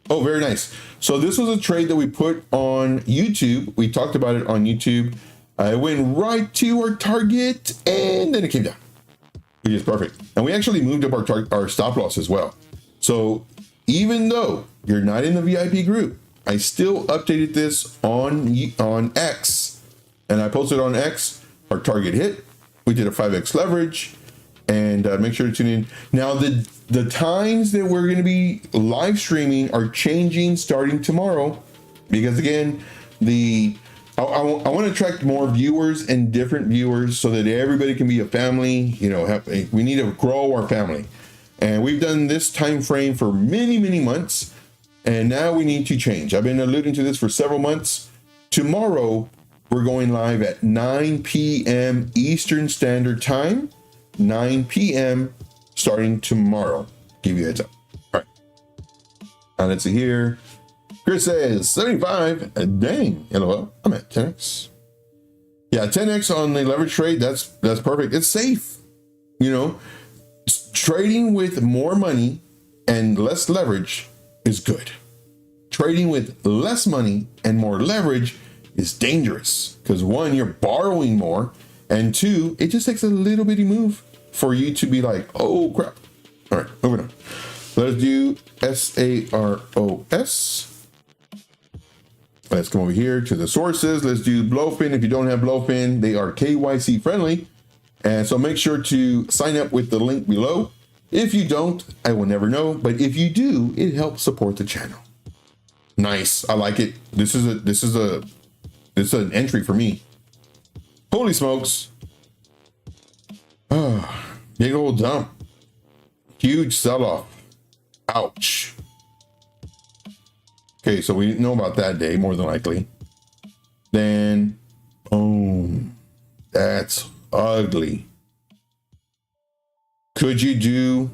Oh, very nice. So this was a trade that we put on YouTube. We talked about it on YouTube. It went right to our target and then it came down, which is perfect. And we actually moved up our stop loss as well. So even though you're not in the VIP group, I still updated this on X, and I posted on X our target hit. We did a 5x leverage, and make sure to tune in. Now the times that we're going to be live streaming are changing starting tomorrow, because again, I want to attract more viewers and different viewers so that everybody can be a family. We need to grow our family. And we've done this time frame for many, many months, and now we need to change. I've been alluding to this for several months. Tomorrow, we're going live at 9 p.m. Eastern Standard Time, 9 p.m. starting tomorrow. Give you a heads up. All right. Now let's see here. Chris says 75. Dang, LOL. I'm at 10x. Yeah, 10x on the leverage trade. That's perfect. It's safe. Trading with more money and less leverage is good. Trading with less money and more leverage is dangerous because one, you're borrowing more, and two, it just takes a little bitty move for you to be like, oh crap. All right, moving on. Let's do SAROS. Let's come over here to the sources. Let's do Blowfin. If you don't have Blowfin, they are KYC friendly. And so make sure to sign up with the link below. If you don't, I will never know. But if you do, it helps support the channel. Nice. I like it. This is an entry for me. Holy smokes. Oh, big old dump. Huge sell-off. Ouch. Okay, so we didn't know about that day, more than likely. Then, boom. That's ugly. Could you do,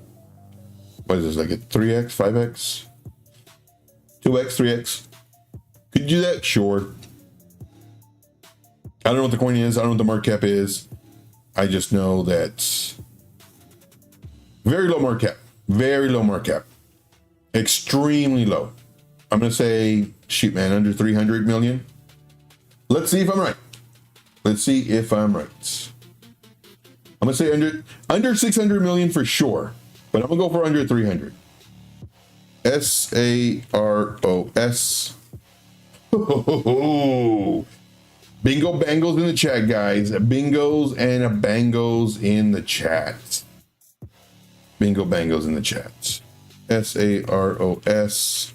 what is this, like a 3x, 5x, 2x, 3x? Could you do that? Sure. I don't know what the coin is. I don't know what the market cap is. I just know that very low market cap. Very low market cap. Extremely low. I'm going to say, shoot, man, under 300 million. Let's see if I'm right. Let's see if I'm right. I'm gonna say under 600 million for sure, but I'm gonna go for under 300. SAROS. Bingo bangles in the chat, guys. Bingos and a bangos in the chat. Bingo bangos in the chat. SAROS.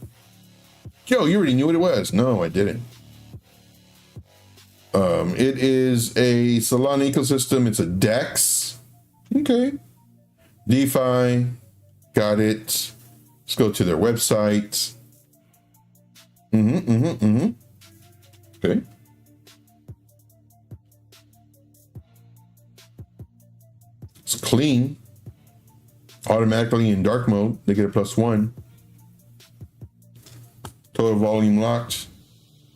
Yo, you already knew what it was. No, I didn't. It is a Solana ecosystem. It's a DEX. Okay. DeFi. Got it. Let's go to their website. Okay. It's clean. Automatically in dark mode. They get a +1. Total volume locked.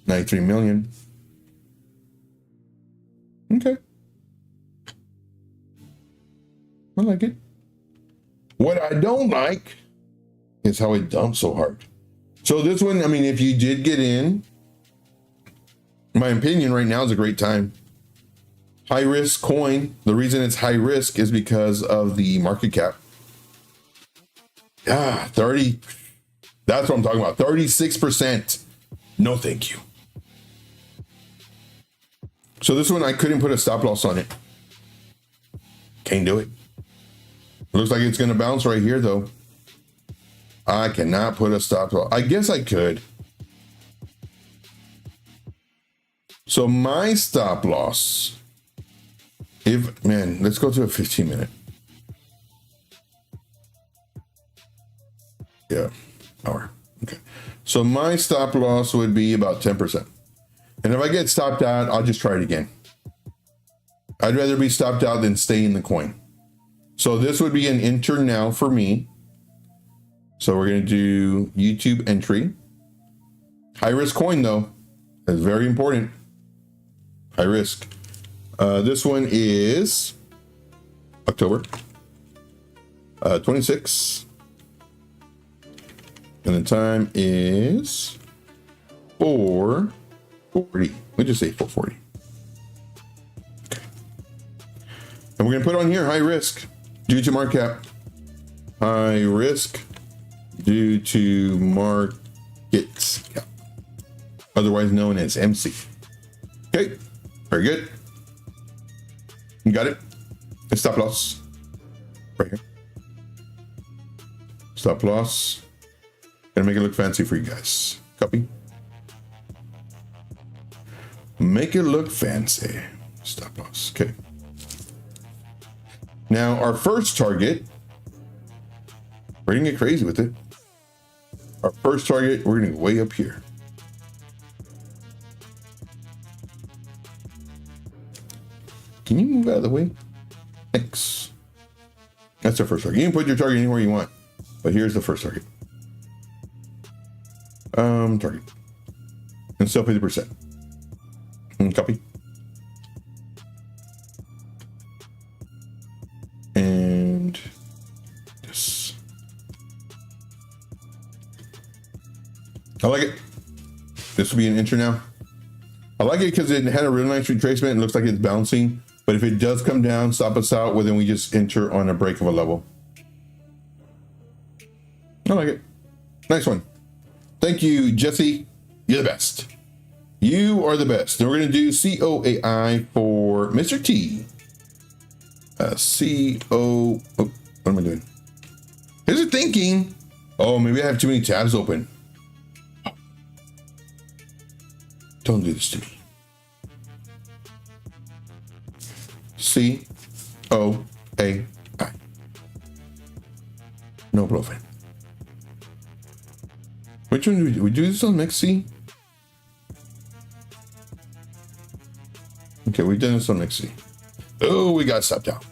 93 million. Okay. I like it. What I don't like is how it dumps so hard. So this one, I mean, if you did get in, my opinion right now is a great time. High risk coin. The reason it's high risk is because of the market cap. 30. That's what I'm talking about. 36%. No, thank you. So this one, I couldn't put a stop loss on it. Can't do it. Looks like it's going to bounce right here, though. I cannot put a stop loss. I guess I could. So my stop loss, let's go to a 15 minute. Yeah, hour. Okay. So my stop loss would be about 10%. And if I get stopped out, I'll just try it again. I'd rather be stopped out than stay in the coin. So this would be an enter now for me. So we're going to do YouTube entry. High risk coin though. That's very important. High risk. This one is October 26. And the time is 4:40. We just say 4:40. Okay. And we're going to put on here high risk due to market cap. High risk due to market cap. Otherwise known as MC. Okay. Very good. You got it? And stop loss. Right here. Stop loss. Gonna make it look fancy for you guys. Copy. Make it look fancy. Stop loss. Okay. Now our first target, we're gonna get crazy with it. Our first target, we're gonna go way up here. Can you move out of the way? Thanks. That's our first target. You can put your target anywhere you want, but here's the first target. Target. And still 50%. And copy. And this. I like it. This will be an enter now. I like it because it had a real nice retracement. It looks like it's bouncing. But if it does come down, stop us out, well, then we just enter on a break of a level. I like it. Nice one. Thank you, Jesse. You're the best. You are the best. Then we're going to do COAI for Mr. T. What am I doing? Here's the thinking. Oh, maybe I have too many tabs open. Don't do this to me. COAI. No bluffing. Which one do we do? We do this on Mixi? Okay, we've done this on Mixi. Oh, we got stopped out.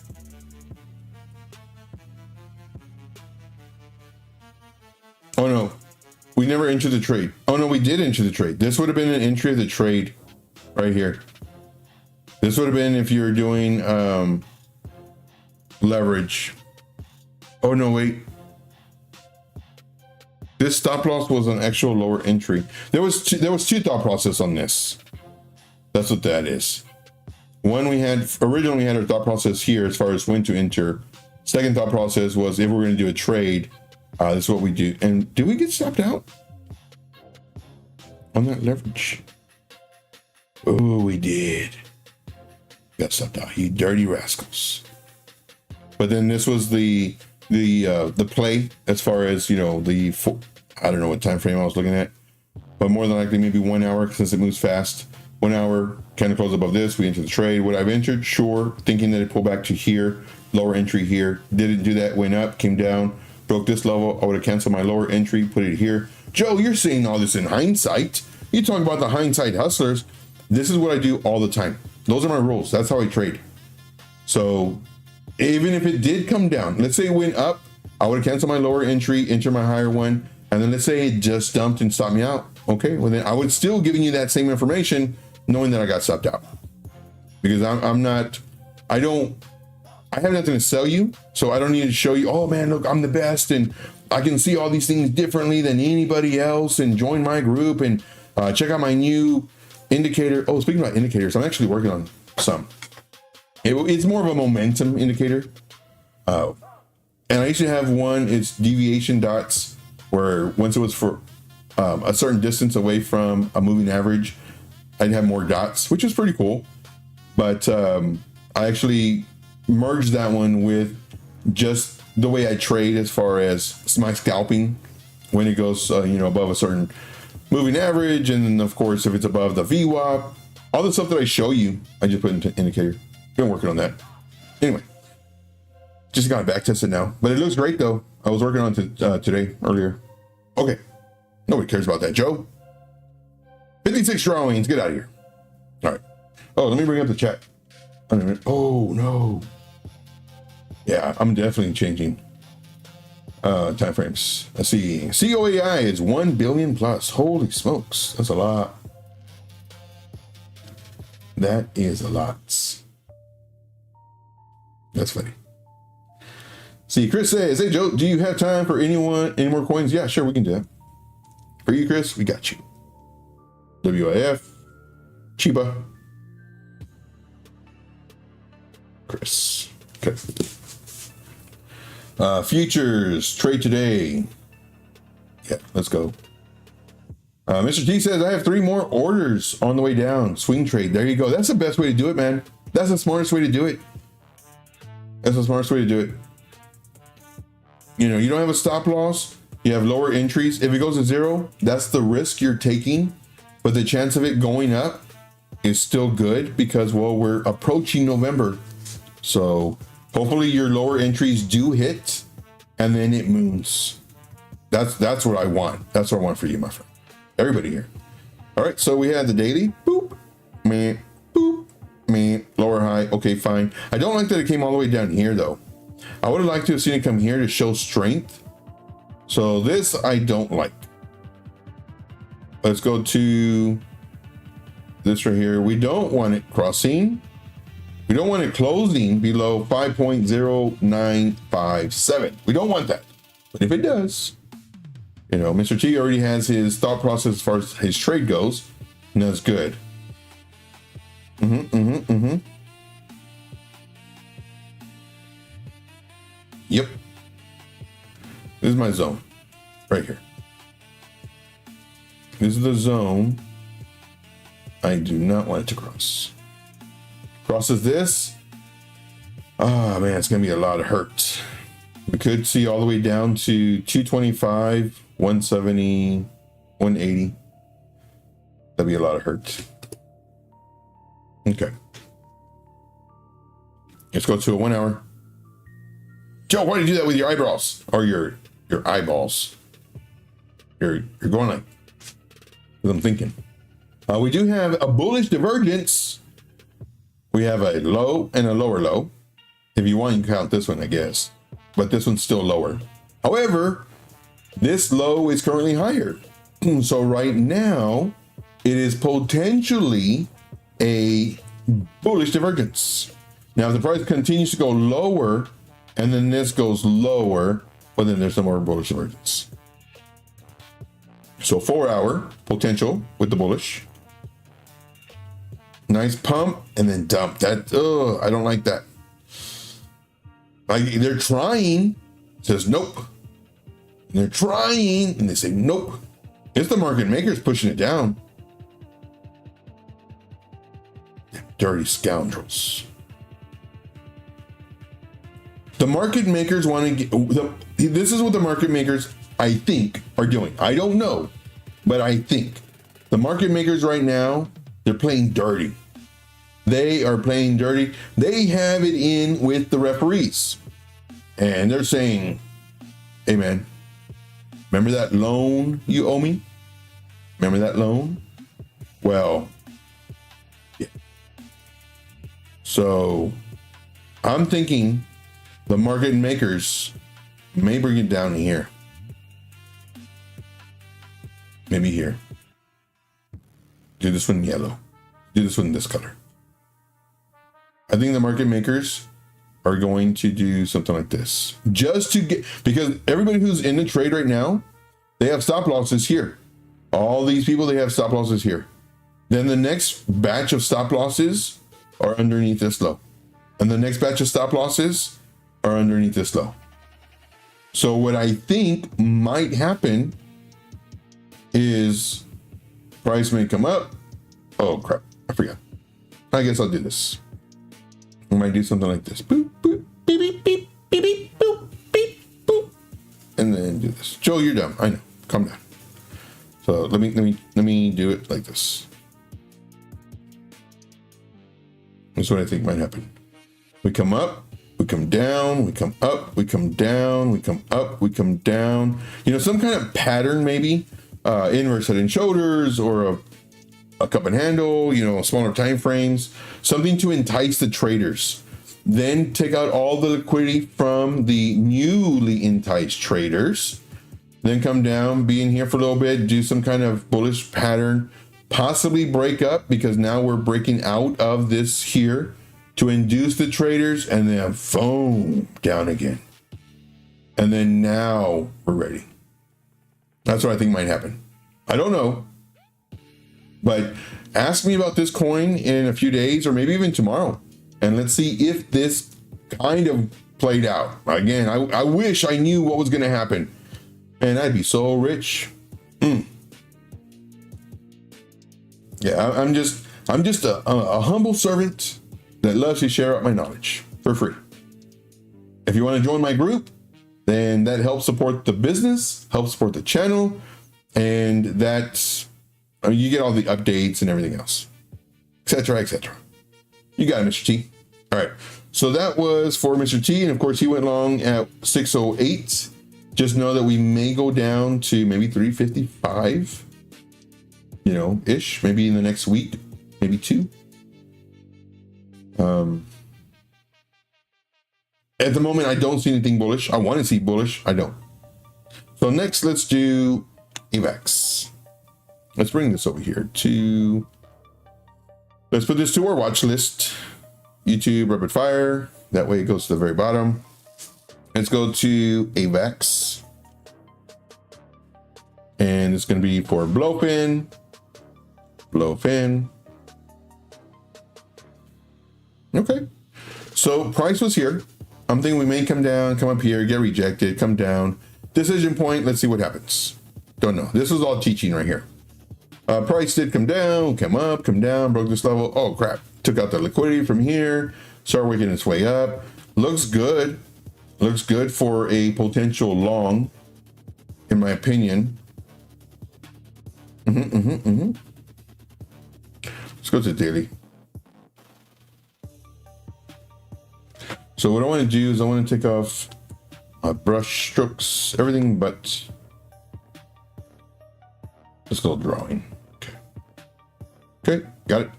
Oh no, we never entered the trade. Oh no, we did enter the trade. This would have been an entry of the trade right here. This would have been if you're doing leverage. Oh no, wait. This stop loss was an actual lower entry. There was two thought process on this. That's what that is. One, originally we had our thought process here as far as when to enter. Second thought process was if we're going to do a trade, this is what we do. And did we get stopped out on that leverage? Oh, we did. Got stopped out. You dirty rascals. But then this was the play as far as, you know, I don't know what time frame I was looking at, but more than likely maybe 1 hour since it moves fast. 1 hour, kind of close above this. We enter the trade. Would I've entered? Sure. Thinking that it pulled back to here, lower entry here. Didn't do that. Went up, came down, broke this level. I would have canceled my lower entry, put it here. Joe, you're saying all this in hindsight. You talk about the hindsight hustlers. This is what I do all the time. Those are my rules. That's how I trade. So even if it did come down, let's say it went up, I would have canceled my lower entry, enter my higher one, and then let's say it just dumped and stopped me out. Okay, well then I would still giving you that same information, knowing that I got stopped out. Because I have nothing to sell you, so I don't need to show you, oh man, look, I'm the best, and I can see all these things differently than anybody else, and join my group, and check out my new indicator. Oh, speaking about indicators, I'm actually working on some. It's more of a momentum indicator. And I used to have one, it's deviation dots, where once it was for a certain distance away from a moving average, I'd have more dots, which is pretty cool. But I actually merged that one with just the way I trade as far as my scalping when it goes, above a certain moving average. And then of course, if it's above the VWAP, all the stuff that I show you, I just put into indicator. Been working on that. Anyway, just got to back test it now, but it looks great though. I was working on it today, earlier. Okay. Nobody cares about that, Joe. 56 drawings, get out of here. All right. Oh, let me bring up the chat. Oh no. Yeah, I'm definitely changing time frames. Let's see. COAI is 1 billion plus. Holy smokes. That's a lot. That is a lot. That's funny. See, Chris says, hey Joe, do you have time for any more coins? Yeah, sure, we can do that. For you, Chris, we got you. WIF, Chiba, Chris. Okay. Futures, trade today. Yeah, let's go. Mr. T says, I have 3 more orders on the way down. Swing trade. There you go. That's the best way to do it, man. That's the smartest way to do it. That's the smartest way to do it. You know, you don't have a stop loss. You have lower entries. If it goes to 0, that's the risk you're taking. But the chance of it going up is still good because, well, we're approaching November. So hopefully your lower entries do hit and then it moons. That's what I want. That's what I want for you, my friend. Everybody here. All right. So we had the daily. Boop. Meh. Boop. Meh. Lower high. Okay, fine. I don't like that it came all the way down here though. I would have liked to have seen it come here to show strength. So this I don't like. Let's go to this right here. We don't want it crossing. We don't want it closing below 5.0957. We don't want that. But if it does, you know, Mr. T already has his thought process as far as his trade goes, and that's good. Yep. This is my zone right here. This is the zone I do not want it to cross. Crosses this. Ah, man, it's going to be a lot of hurt. We could see all the way down to 225, 170, 180. That'd be a lot of hurt. Okay. Let's go to a 1 hour. Joe, why do you do that with your eyebrows or your eyeballs? You're going like, what I'm thinking. We do have a bullish divergence. We have a low and a lower low. If you want, you can count this one, I guess. But this one's still lower. However, this low is currently higher. So right now, it is potentially a bullish divergence. Now, if the price continues to go lower, and then this goes lower, well, then there's no more bullish divergence. So 4 hour potential with the bullish. Nice pump and then dump. That, oh, I don't like that. Like they're trying, says nope. And they're trying and they say nope. It's the market makers pushing it down. Dirty scoundrels. The market makers want to get, this is what the market makers, I think, are doing. I don't know, but I think the market makers right now, they're playing dirty. They are playing dirty. They have it in with the referees. And they're saying, hey man, remember that loan you owe me? Remember that loan? Well, yeah. So I'm thinking the market makers may bring it down here. Maybe here. Do this one yellow. Do this one this color. I think the market makers are going to do something like this. Just to get, because everybody who's in the trade right now, they have stop losses here. All these people, they have stop losses here. Then the next batch of stop losses are underneath this low. And the next batch of stop losses are underneath this low. So what I think might happen is price may come up. Oh crap, I forgot. I guess I'll do this. I might do something like this. Boop, boop, beep, beep, beep, beep, beep, boop, beep, boop. And then do this. Joe, you're dumb. I know. Calm down. So let me do it like this. That's what I think might happen. We come up, we come down, we come up, we come down, we come up, we come down. You know, some kind of pattern maybe. Inverse head and shoulders, or a cup and handle, you know, smaller time frames, something to entice the traders. Then take out all the liquidity from the newly enticed traders. Then come down, be in here for a little bit, do some kind of bullish pattern, possibly break up, because now we're breaking out of this here to induce the traders, and then boom, down again. And then now we're ready. That's what I think might happen. I don't know. But ask me about this coin in a few days, or maybe even tomorrow. And let's see if this kind of played out. Again, I wish I knew what was going to happen. And I'd be so rich. Yeah, I'm just a humble servant that loves to share out my knowledge for free. If you want to join my group, then that helps support the business, helps support the channel, and that's, you get all the updates and everything else, etc., etc. You got it, Mr. T. All right. So that was for Mr. T, and of course he went long at 608. Just know that we may go down to maybe 355, you know, ish, maybe in the next week, maybe two. At the moment, I don't see anything bullish. I want to see bullish. I don't. So next, let's do AVAX. Let's bring this over here to, let's put this to our watch list. YouTube rapid fire. That way it goes to the very bottom. Let's go to AVAX. And it's going to be for blowfin. Blowfin. Okay. So price was here. I'm thinking we may come down, come up here, get rejected, come down. Decision point. Let's see what happens. Don't know. This is all teaching right here. Price did come down, come up, come down, broke this level. Oh crap. Took out the liquidity from here. Started working its way up. Looks good. Looks good for a potential long, in my opinion. Let's go to daily. So what I want to do is I want to take off my brush strokes, everything but, let's go drawing. Okay. Okay, got it.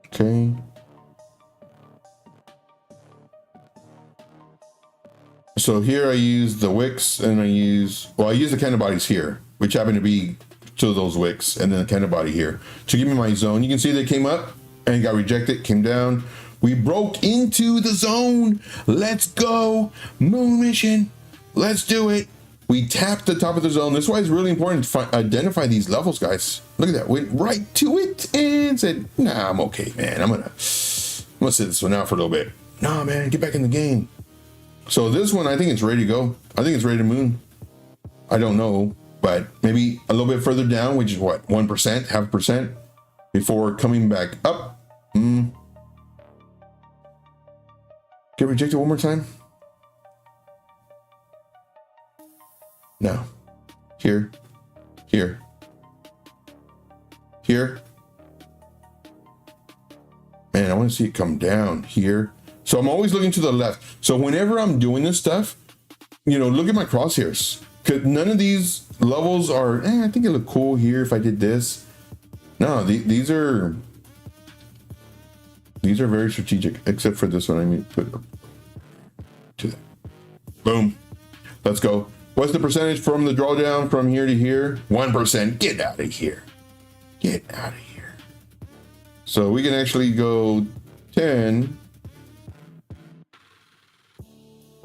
Okay. So here I use the wicks, and I use the candle bodies here, which happen to be two of those wicks, and then the candle body here to give me my zone. You can see they came up and got rejected, came down. We broke into the zone. Let's go. Moon mission. Let's do it. We tapped the top of the zone. This is why it's really important to identify these levels, guys. Look at that. Went right to it and said, nah, I'm okay, man. I'm gonna sit this one out for a little bit. Nah, man, get back in the game. So this one, I think it's ready to go. I think it's ready to moon. I don't know, but maybe a little bit further down, which is what, 1%, half a percent, before coming back up. Get rejected one more time. No. Here. Here. Here. Man, I want to see it come down here. So I'm always looking to the left. So whenever I'm doing this stuff, you know, look at my crosshairs. Because none of these levels are, I think it look cool here if I did this. No, these are very strategic, except for this one. I mean, put to that. Boom. Let's go. What's the percentage from the drawdown from here to here? 1%. Get out of here. Get out of here. So we can actually go 10.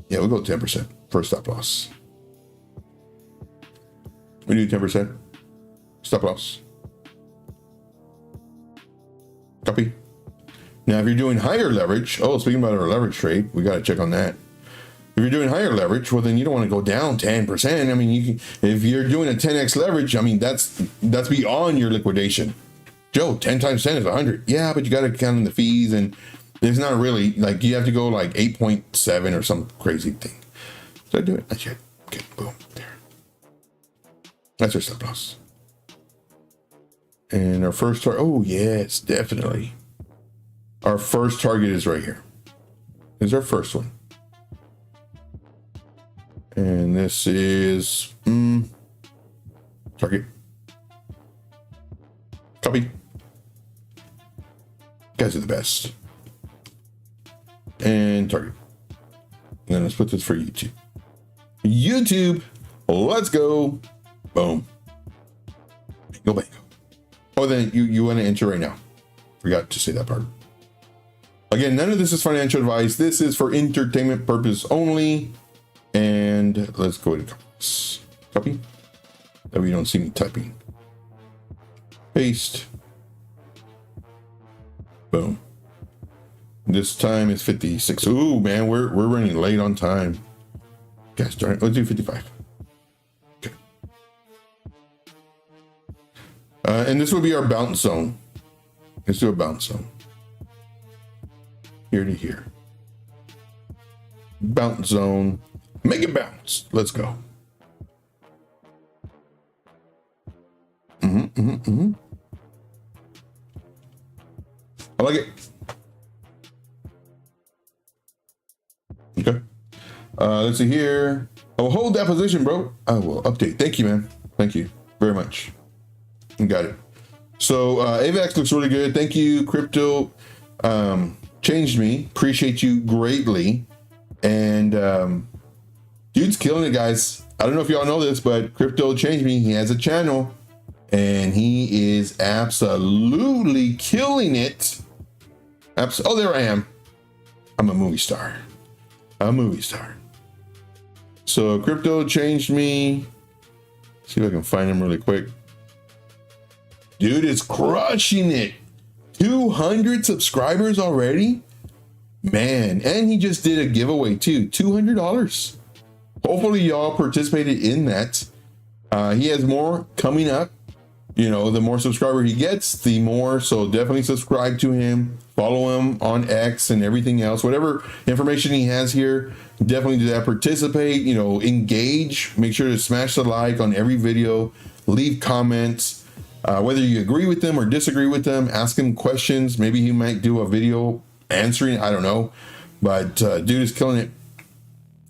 Yeah, we'll go 10% for stop loss. We do 10% stop loss. Copy. Now, if you're doing higher leverage, speaking about our leverage trade, we got to check on that. If you're doing higher leverage, well, then you don't want to go down 10%. I mean, you can, if you're doing a 10x leverage, I mean, that's beyond your liquidation. Joe, 10 times 10 is 100. Yeah, but you got to count in the fees, and it's not really like you have to go like 8.7 or some crazy thing. So I do it. Not yet. Okay, boom, there. That's our stop loss. And our first target. Oh, yes, definitely. Our first target is right here. This is our first one. And this is target. Copy. You guys are the best. And target. And then let's put this for YouTube. YouTube, let's go. Boom. Bingo, bingo. Oh, then you want to enter right now. Forgot to say that part. Again, none of this is financial advice. This is for entertainment purpose only. And let's go to copy. That way you don't see me typing. Paste. Boom. This time is 56. Ooh, man, we're running late on time. Guys, darn it. Let's do 55. Okay. And this will be our bounce zone. Let's do a bounce zone. Here to here. Bounce zone. Make it bounce. Let's go. I like it. Okay. Let's see here. Oh, hold that position, bro. I will update. Thank you, man. Thank you very much. You got it. So AVAX looks really good. Thank you, Crypto. Changed me. Appreciate you greatly. And dude's killing it, guys. I don't know if y'all know this, but Crypto changed me. He has a channel and he is absolutely killing it. Oh, there I am. I'm a movie star. A movie star. So Crypto changed me. See if I can find him really quick. Dude is crushing it. 200 subscribers already. Man, and he just did a giveaway too. $200. Hopefully y'all participated in that. He has more coming up. You know, the more subscriber he gets, the more. So definitely subscribe to him. Follow him on X and everything else. Whatever information he has here, definitely do that. Participate, you know, engage. Make sure to smash the like on every video. Leave comments. Whether you agree with them or disagree with them, ask him questions. Maybe he might do a video answering. I don't know. But dude is killing it.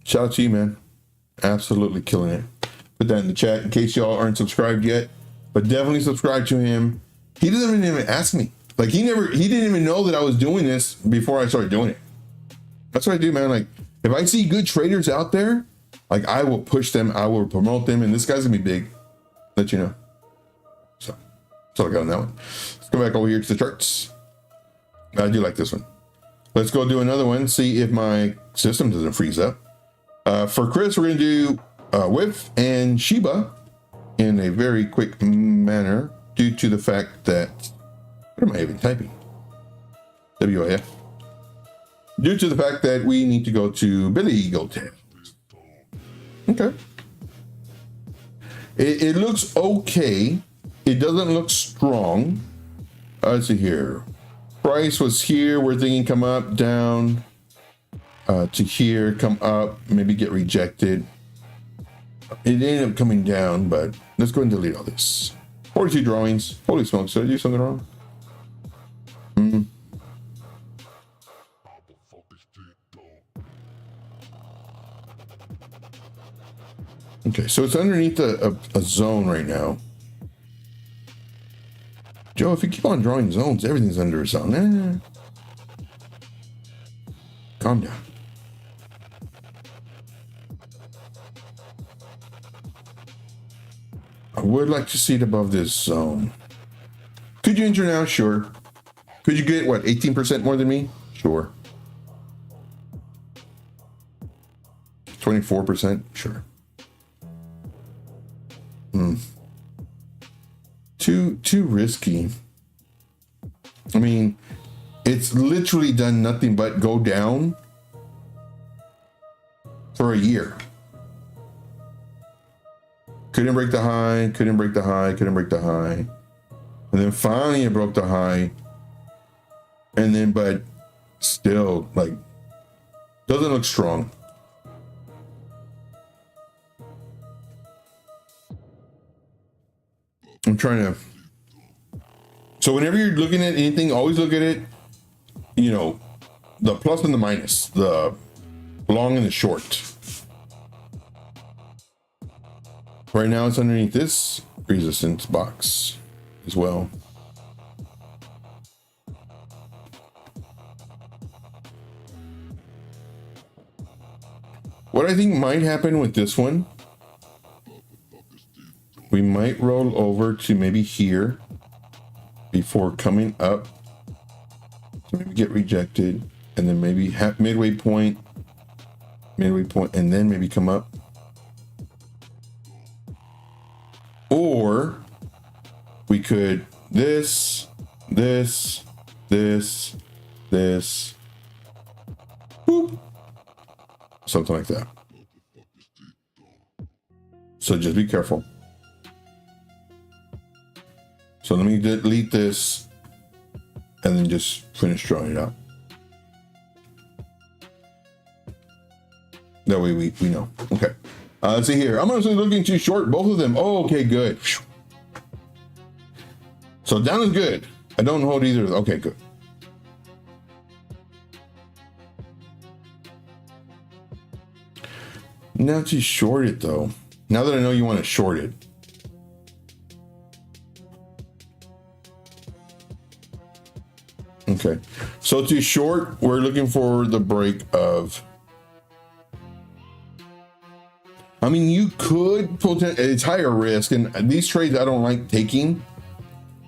Shout out to you, man. Absolutely killing it. Put that in the chat in case y'all aren't subscribed yet. But definitely subscribe to him. He doesn't even ask me. Like he didn't even know that I was doing this before I started doing it. That's what I do, man. Like if I see good traders out there, like I will push them, I will promote them, and this guy's gonna be big. Let you know. So that's all I got on that one. Let's go back over here to the charts. I do like this one. Let's go do another one. See if my system doesn't freeze up. For Chris, we're gonna do Whiff and Shiba in a very quick manner due to the fact that, what am I even typing? WIF. Due to the fact that we need to go to Billy Goattail. Okay. It looks okay. It doesn't look strong. Let's see here. Price was here. We're thinking come up, down, to here, come up, maybe get rejected. It ended up coming down, but let's go and delete all this. 42 drawings. Holy smokes, did I do something wrong? Okay, so it's underneath a zone right now. Joe, if you keep on drawing zones, everything's under a zone. Calm down. I would like to see it above this zone. Could you enter now? Sure. Could you get, what, 18% more than me? Sure. 24%? Sure. Too risky. I mean, it's literally done nothing but go down for a year. Couldn't break the high, couldn't break the high, couldn't break the high. And then finally it broke the high. And then, but still, like, doesn't look strong. I'm trying to. So whenever you're looking at anything, always look at it, you know, the plus and the minus, the long and the short. Right now it's underneath this resistance box as well. What I think might happen with this one, we might roll over to maybe here before coming up. So maybe get rejected and then maybe midway point, and then maybe come up. Or we could this, boop, something like that. So just be careful. So let me delete this and then just finish drawing it out. That way we know. Okay. Let's see here. I'm honestly looking too short, both of them. Oh, okay, good. So down is good. I don't hold either of them. Okay, good. Now to short it though. Now that I know you want to short it. Okay, so to short, we're looking for the break of, I mean, you could it's higher risk, and these trades I don't like taking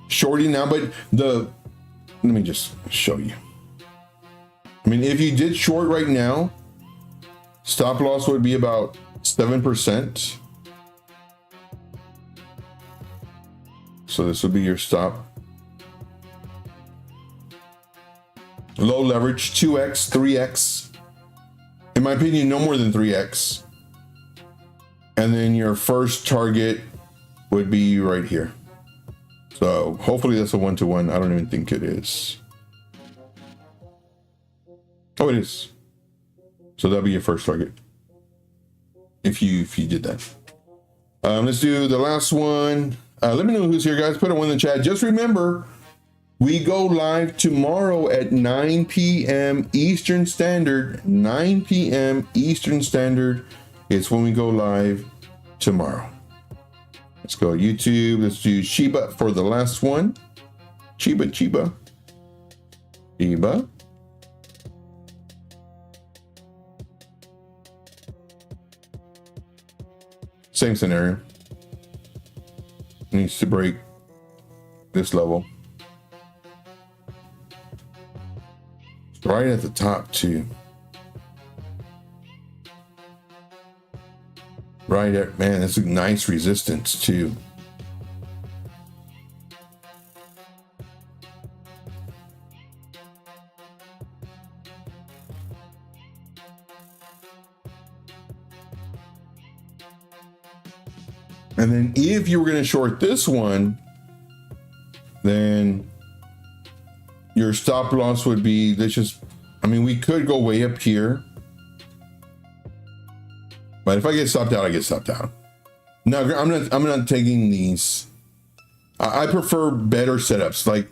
shorting now, but let me just show you. I mean, if you did short right now, stop loss would be about 7%. So this would be your stop. Low leverage, 2x, 3x. In my opinion, no more than 3x. And then your first target would be right here. So hopefully that's a 1-to-1. I don't even think it is. Oh, it is. So that'll be your first target. If you did that. Let's do the last one. Let me know who's here, guys. Put a 1 in the chat. Just remember, we go live tomorrow at 9 p.m. Eastern Standard. 9 p.m. Eastern Standard is when we go live tomorrow. Let's go YouTube. Let's do Shiba for the last one. Shiba. Same scenario. Needs to break this level. Right at the top too. Right there, man, that's a nice resistance too. And then if you were going to short this one, then your stop loss would be, let's just, I mean, we could go way up here. But if I get stopped out, I get stopped out. No, I'm not taking these. I prefer better setups. Like,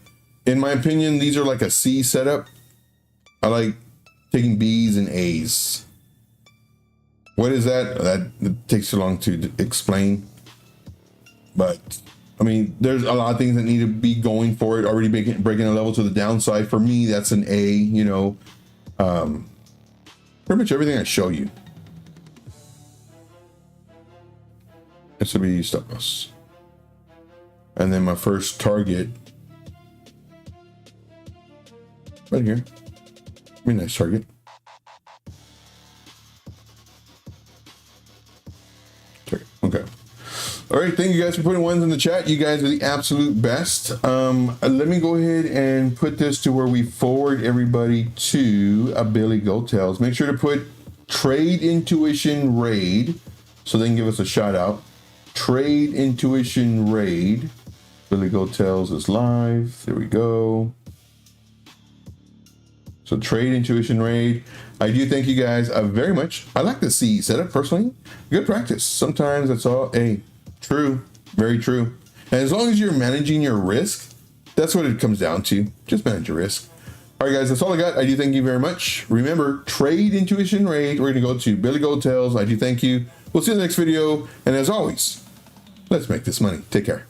in my opinion, these are like a C setup. I like taking B's and A's. What is that? That takes too long to explain. But I mean, there's a lot of things that need to be going for it. Already breaking a level to the downside. For me, that's an A. You know, pretty much everything I show you. This will be stop loss. And then my first target right here. Very nice target. Okay. All right, thank you guys for putting ones in the chat. You guys are the absolute best. Let me go ahead and put this to where we forward everybody to a Billy Goatels. Make sure to put Trade Intuition Raid so they can give us a shout out. Trade Intuition Raid. Billy Goatels is live. There we go. So Trade Intuition Raid. I do thank you guys very much. I like the C setup personally. Good practice. Sometimes it's all A. True. Very true. And as long as you're managing your risk, that's what it comes down to. Just manage your risk. All right, guys, that's all I got. I do thank you very much. Remember, Trade Intuition Raid. We're going to go to Billy Goatels. I do thank you. We'll see you in the next video. And as always, let's make this money. Take care.